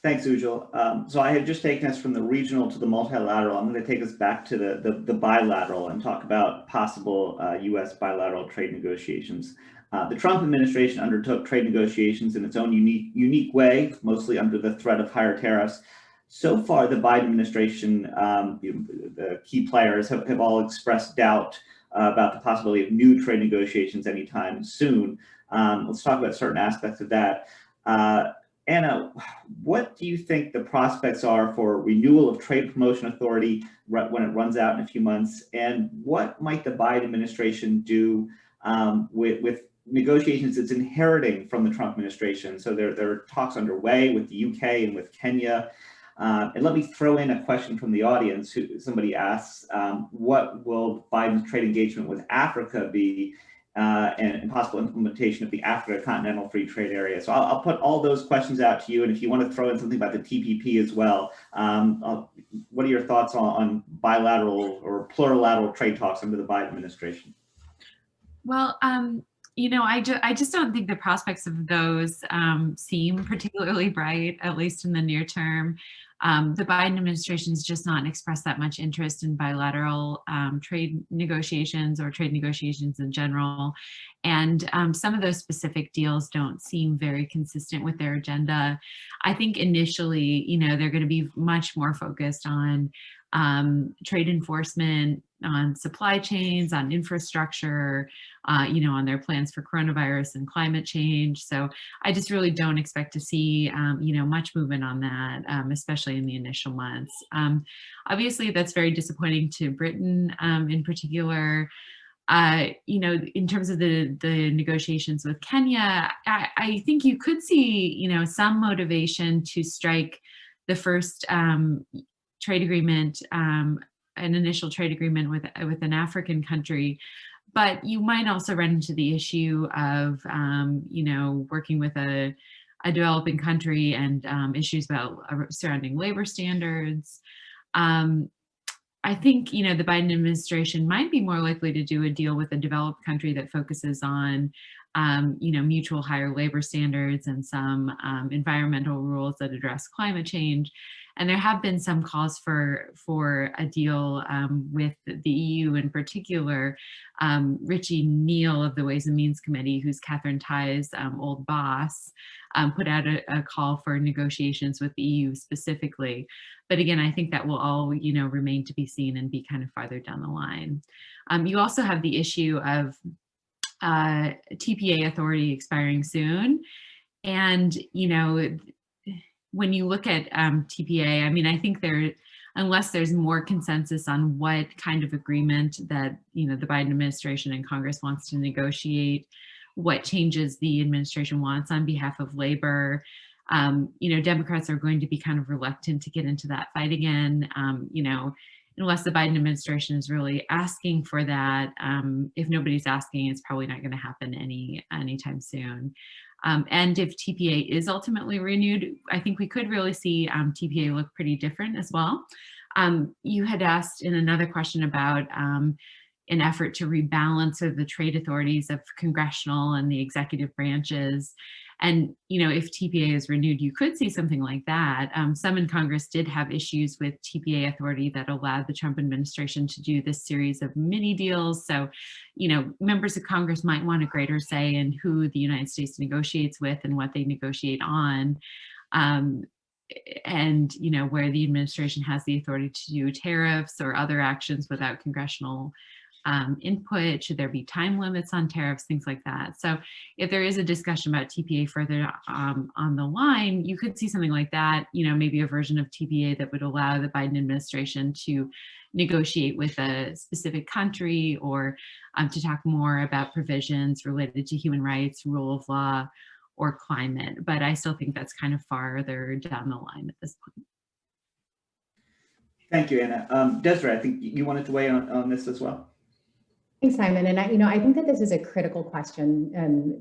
Thanks, Ujal. So I had just taken us from the regional to the multilateral. I'm going to take us back to the bilateral and talk about possible U.S. bilateral trade negotiations. The Trump administration undertook trade negotiations in its own unique way, mostly under the threat of higher tariffs. So far, the Biden administration, the key players have all expressed doubt about the possibility of new trade negotiations anytime soon. Let's talk about certain aspects of that. Anna, what do you think the prospects are for renewal of Trade Promotion Authority when it runs out in a few months? And what might the Biden administration do with negotiations it's inheriting from the Trump administration? So there are talks underway with the UK and with Kenya. And let me throw in a question from the audience. Somebody asks, what will Biden's trade engagement with Africa be? And possible implementation of the Africa Continental Free Trade Area. So I'll put all those questions out to you. And if you want to throw in something about the TPP as well, what are your thoughts on bilateral or plurilateral trade talks under the Biden administration? Well, I just don't think the prospects of those seem particularly bright, at least in the near term. The Biden administration has just not expressed that much interest in bilateral trade negotiations or trade negotiations in general. And some of those specific deals don't seem very consistent with their agenda. I think initially, they're going to be much more focused on trade enforcement, on supply chains, on infrastructure, on their plans for coronavirus and climate change. So I just really don't expect to see, much movement on that, especially in the initial months. Obviously, that's very disappointing to Britain in particular. In terms of the negotiations with Kenya, I think you could see, some motivation to strike the first trade agreement an initial trade agreement with an African country. But you might also run into the issue of, you know, working with a developing country and issues about surrounding labor standards. I think, you know, the Biden administration might be more likely to do a deal with a developed country that focuses on, you know, mutual higher labor standards and some environmental rules that address climate change. And there have been some calls for a deal with the EU in particular. Richie Neal of the Ways and Means Committee, who's Catherine Tai's old boss, put out a call for negotiations with the EU specifically. But again, I think that will all, you know, remain to be seen and be kind of farther down the line. You also have the issue of TPA authority expiring soon. And, you know, when you look at TPA, I mean, I think unless there's more consensus on what kind of agreement that, you know, the Biden administration and Congress wants to negotiate, what changes the administration wants on behalf of labor, you know, Democrats are going to be kind of reluctant to get into that fight again, you know, unless the Biden administration is really asking for that. If nobody's asking, it's probably not going to happen anytime soon. And if TPA is ultimately renewed, I think we could really see TPA look pretty different as well. You had asked in another question about an effort to rebalance the trade authorities of congressional and the executive branches. And, you know, if TPA is renewed, you could see something like that. Some in Congress did have issues with TPA authority that allowed the Trump administration to do this series of mini deals. So, you know, members of Congress might want a greater say in who the United States negotiates with and what they negotiate on. And, you know, where the administration has the authority to do tariffs or other actions without congressional input, should there be time limits on tariffs, things like that. So if there is a discussion about TPA further on the line, you could see something like that, you know, maybe a version of TPA that would allow the Biden administration to negotiate with a specific country or to talk more about provisions related to human rights, rule of law, or climate. But I still think that's kind of farther down the line at this point. Thank you, Anna. Desiree, I think you wanted to weigh in on this as well. Thanks, Simon. And I think that this is a critical question,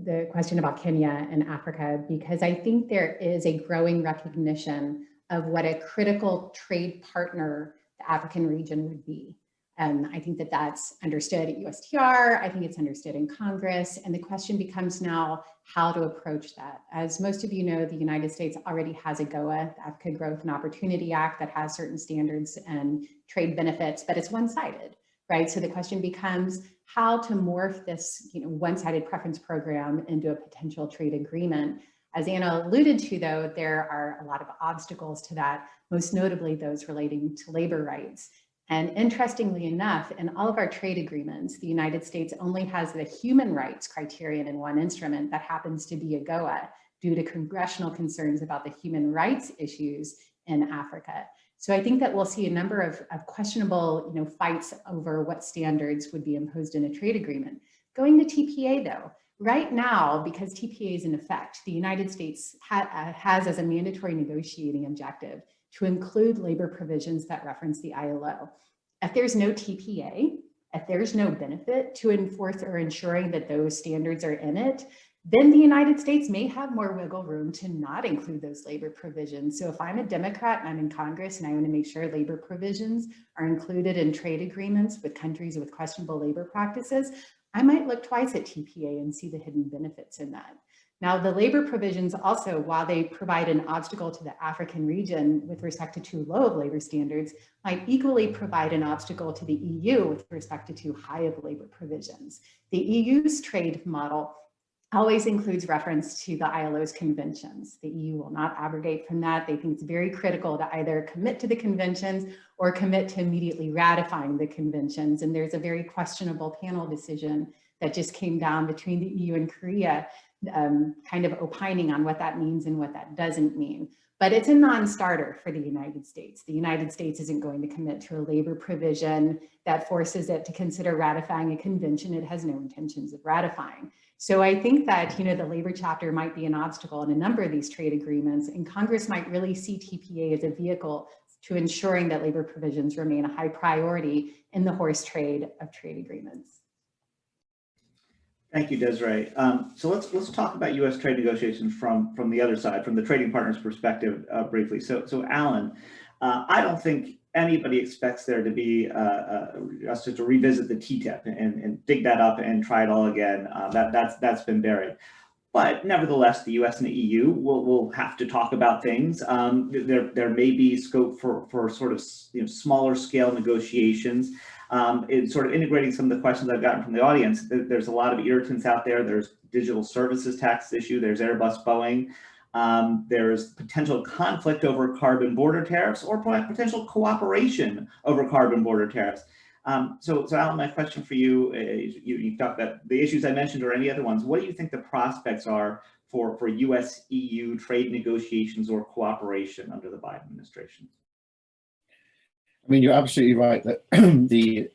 the question about Kenya and Africa, because I think there is a growing recognition of what a critical trade partner the African region would be. And I think that that's understood at USTR. I think it's understood in Congress. And the question becomes now how to approach that. As most of you know, the United States already has a GOA, the Africa Growth and Opportunity Act, that has certain standards and trade benefits, but it's one-sided. Right, so the question becomes how to morph this, one-sided preference program into a potential trade agreement. As Anna alluded to, though, there are a lot of obstacles to that, most notably those relating to labor rights. And interestingly enough, in all of our trade agreements, the United States only has the human rights criterion in one instrument that happens to be a GOA due to congressional concerns about the human rights issues in Africa. So I think that we'll see a number of questionable, fights over what standards would be imposed in a trade agreement. Going to TPA, though, right now, because TPA is in effect, the United States has as a mandatory negotiating objective to include labor provisions that reference the ILO. If there's no TPA, if there's no benefit to enforce or ensuring that those standards are in it, then the United States may have more wiggle room to not include those labor provisions. So if I'm a Democrat and I'm in Congress and I want to make sure labor provisions are included in trade agreements with countries with questionable labor practices, I might look twice at TPA and see the hidden benefits in that. Now, the labor provisions also, while they provide an obstacle to the African region with respect to too low of labor standards, might equally provide an obstacle to the EU with respect to too high of labor provisions. The EU's trade model always includes reference to the ILO's conventions. The EU will not abrogate from that. They think it's very critical to either commit to the conventions or commit to immediately ratifying the conventions. And there's a very questionable panel decision that just came down between the EU and Korea, kind of opining on what that means and what that doesn't mean. But it's a non-starter for the United States. The United States isn't going to commit to a labor provision that forces it to consider ratifying a convention it has no intentions of ratifying. So I think that, the labor chapter might be an obstacle in a number of these trade agreements, and Congress might really see TPA as a vehicle to ensuring that labor provisions remain a high priority in the horse trade of trade agreements. Thank you, Desiree. So let's talk about U.S. trade negotiations from the other side, from the trading partners' perspective, briefly. So Alan, I don't think anybody expects there to be us to revisit the TTIP and dig that up and try it all again. That's been buried. But nevertheless, the U.S. and the EU will have to talk about things. There may be scope for sort of smaller scale negotiations. In sort of integrating some of the questions I've gotten from the audience, there's a lot of irritants out there. There's digital services tax issue. There's Airbus, Boeing. There's potential conflict over carbon border tariffs or potential cooperation over carbon border tariffs. So Alan, my question for you is, you talked about the issues I mentioned or any other ones. What do you think the prospects are for US-EU trade negotiations or cooperation under the Biden administration? I mean, you're absolutely right that the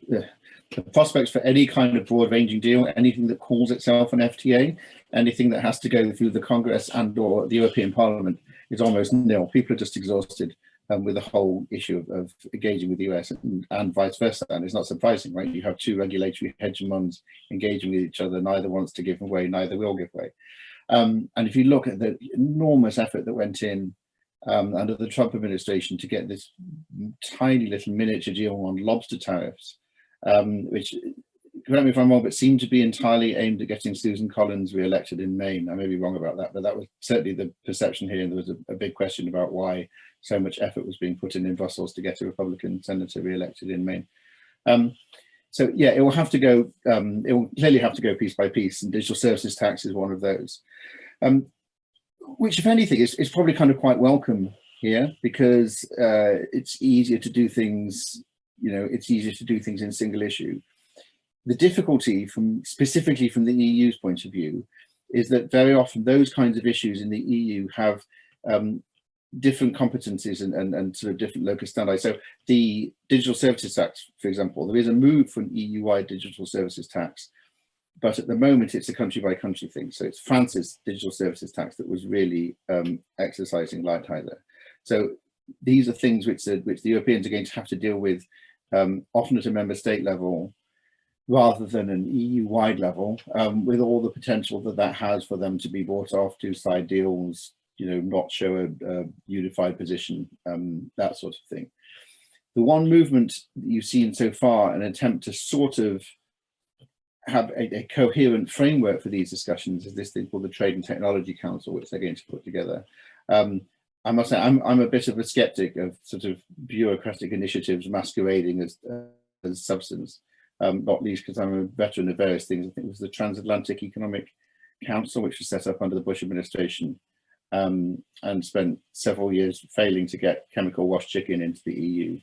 prospects for any kind of broad-ranging deal, anything that calls itself an FTA, anything that has to go through the Congress and or the European Parliament is almost nil. People are just exhausted with the whole issue of engaging with the US and vice versa. And it's not surprising, right? You have two regulatory hegemons engaging with each other. Neither wants to give away, neither will give way. And if you look at the enormous effort that went in under the Trump administration to get this tiny little miniature deal on lobster tariffs, which, correct me if I'm wrong, but seemed to be entirely aimed at getting Susan Collins re-elected in Maine. I may be wrong about that, but that was certainly the perception here. And there was a big question about why so much effort was being put in Brussels to get a Republican senator re-elected in Maine. So yeah, it will have to go, it will clearly have to go piece by piece, and digital services tax is one of those. Which, if anything, is probably kind of quite welcome here, because it's easier to do things, it's easier to do things in single issue. The difficulty specifically from the EU's point of view is that very often those kinds of issues in the EU have different competencies and sort of different locus standi. So the digital services tax, for example, there is a move for an EU-wide digital services tax, but at the moment it's a country-by-country thing. So it's France's digital services tax that was really exercising light there. So these are things which the Europeans are going to have to deal with often at a member state level rather than an EU-wide level, with all the potential that has for them to be bought off, do side deals, not show a unified position, that sort of thing. The one movement that you've seen so far, an attempt to sort of have a coherent framework for these discussions, is this thing called the Trade and Technology Council, which they're going to put together. I must say, I'm a bit of a skeptic of sort of bureaucratic initiatives masquerading as substance, not least because I'm a veteran of various things. I think it was the Transatlantic Economic Council, which was set up under the Bush administration, and spent several years failing to get chemical wash chicken into the EU,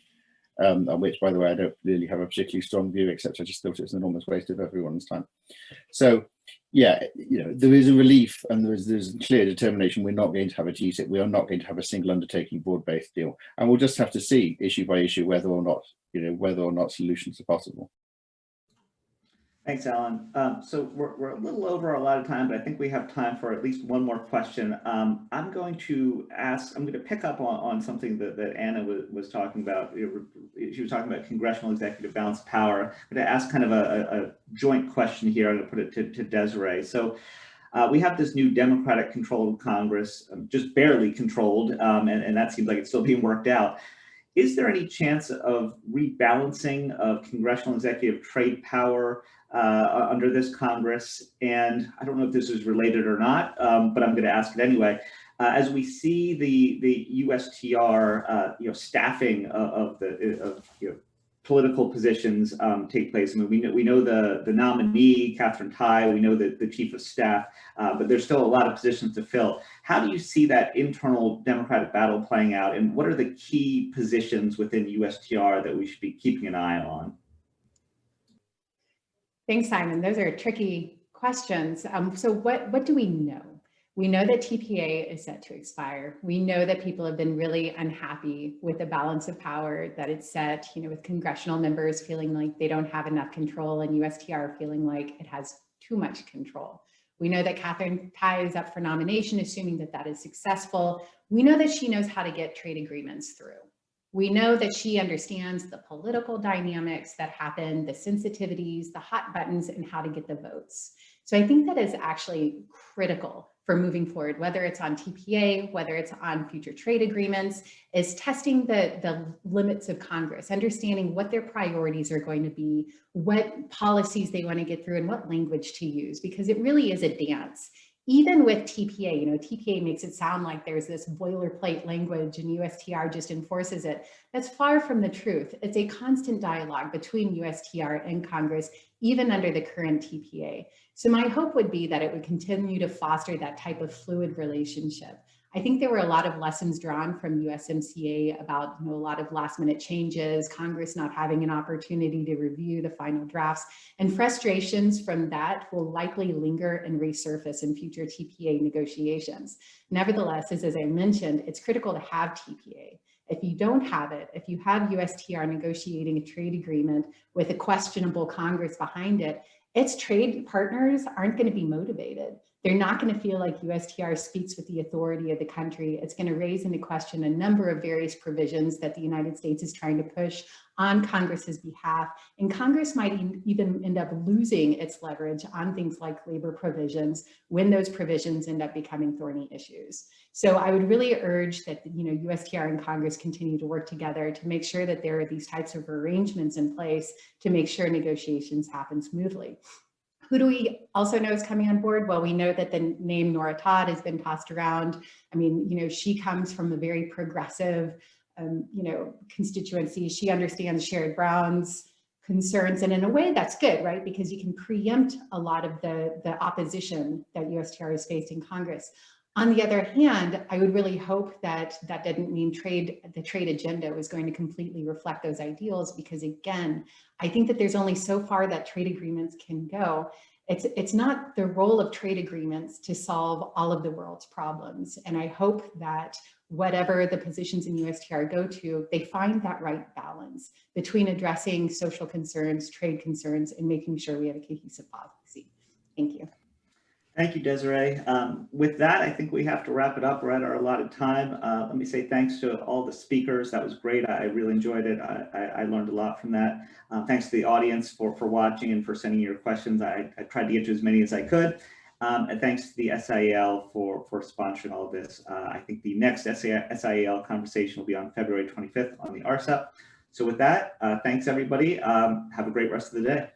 on which, by the way, I don't really have a particularly strong view, except I just thought it's an enormous waste of everyone's time. So yeah, there is a relief, and there's a clear determination. We're not going to have a TTIP. We are not going to have a single undertaking board-based deal, and we'll just have to see issue by issue whether or not solutions are possible. Thanks, Alan. So we're a little over a lot of time, but I think we have time for at least one more question. I'm going to pick up on something that Anna was talking about. She was talking about congressional executive balance of power. I'm going to ask kind of a joint question here. I'm going to put it to Desiree. So we have this new Democratic controlled Congress, just barely controlled, and that seems like it's still being worked out. Is there any chance of rebalancing of congressional executive trade power under this Congress? And I don't know if this is related or not, but I'm going to ask it anyway. As we see the USTR, staffing of political positions take place. I mean, we know the nominee, Catherine Tai, we know the chief of staff, but there's still a lot of positions to fill. How do you see that internal Democratic battle playing out, and what are the key positions within USTR that we should be keeping an eye on? Thanks, Simon. Those are tricky questions. So what do we know? We know that TPA is set to expire. We know that people have been really unhappy with the balance of power that it's set, with congressional members feeling like they don't have enough control and USTR feeling like it has too much control. We know that Catherine Tai is up for nomination, assuming that is successful. We know that she knows how to get trade agreements through. We know that she understands the political dynamics that happen, the sensitivities, the hot buttons, and how to get the votes. So I think that is actually critical for moving forward, whether it's on TPA, whether it's on future trade agreements, is testing the limits of Congress, understanding what their priorities are going to be, what policies they want to get through, and what language to use, because it really is a dance. Even with TPA, you know, TPA makes it sound like there's this boilerplate language and USTR just enforces it. That's far from the truth. It's a constant dialogue between USTR and Congress, even under the current TPA. So my hope would be that it would continue to foster that type of fluid relationship. I think there were a lot of lessons drawn from USMCA about, you know, a lot of last minute changes, Congress not having an opportunity to review the final drafts, and frustrations from that will likely linger and resurface in future TPA negotiations. Nevertheless, as I mentioned, it's critical to have TPA. If you don't have it, if you have USTR negotiating a trade agreement with a questionable Congress behind it, its trade partners aren't going to be motivated. They're not going to feel like USTR speaks with the authority of the country. It's going to raise into question a number of various provisions that the United States is trying to push on Congress's behalf. And Congress might even end up losing its leverage on things like labor provisions when those provisions end up becoming thorny issues. So I would really urge that, you know, USTR and Congress continue to work together to make sure that there are these types of arrangements in place to make sure negotiations happen smoothly. Who do we also know is coming on board? Well, we know that the name Nora Todd has been tossed around. I mean, you know, she comes from a very progressive, you know, constituency. She understands Sherrod Brown's concerns, and in a way that's good, right? Because you can preempt a lot of the opposition that USTR has faced in Congress. On the other hand, I would really hope that that didn't mean the trade agenda was going to completely reflect those ideals, because again, I think that there's only so far that trade agreements can go. It's not the role of trade agreements to solve all of the world's problems. And I hope that whatever the positions in USTR go to, they find that right balance between addressing social concerns, trade concerns, and making sure we have a cohesive policy. Thank you. Thank you, Desiree. With that, I think we have to wrap it up. We're at our allotted time. Let me say thanks to all the speakers. That was great. I really enjoyed it. I learned a lot from that. Thanks to the audience for watching and for sending your questions. I tried to get to as many as I could. And thanks to the SIEL for sponsoring all of this. I think the next SIEL conversation will be on February 25th on the RCEP. So with that, thanks everybody. Have a great rest of the day.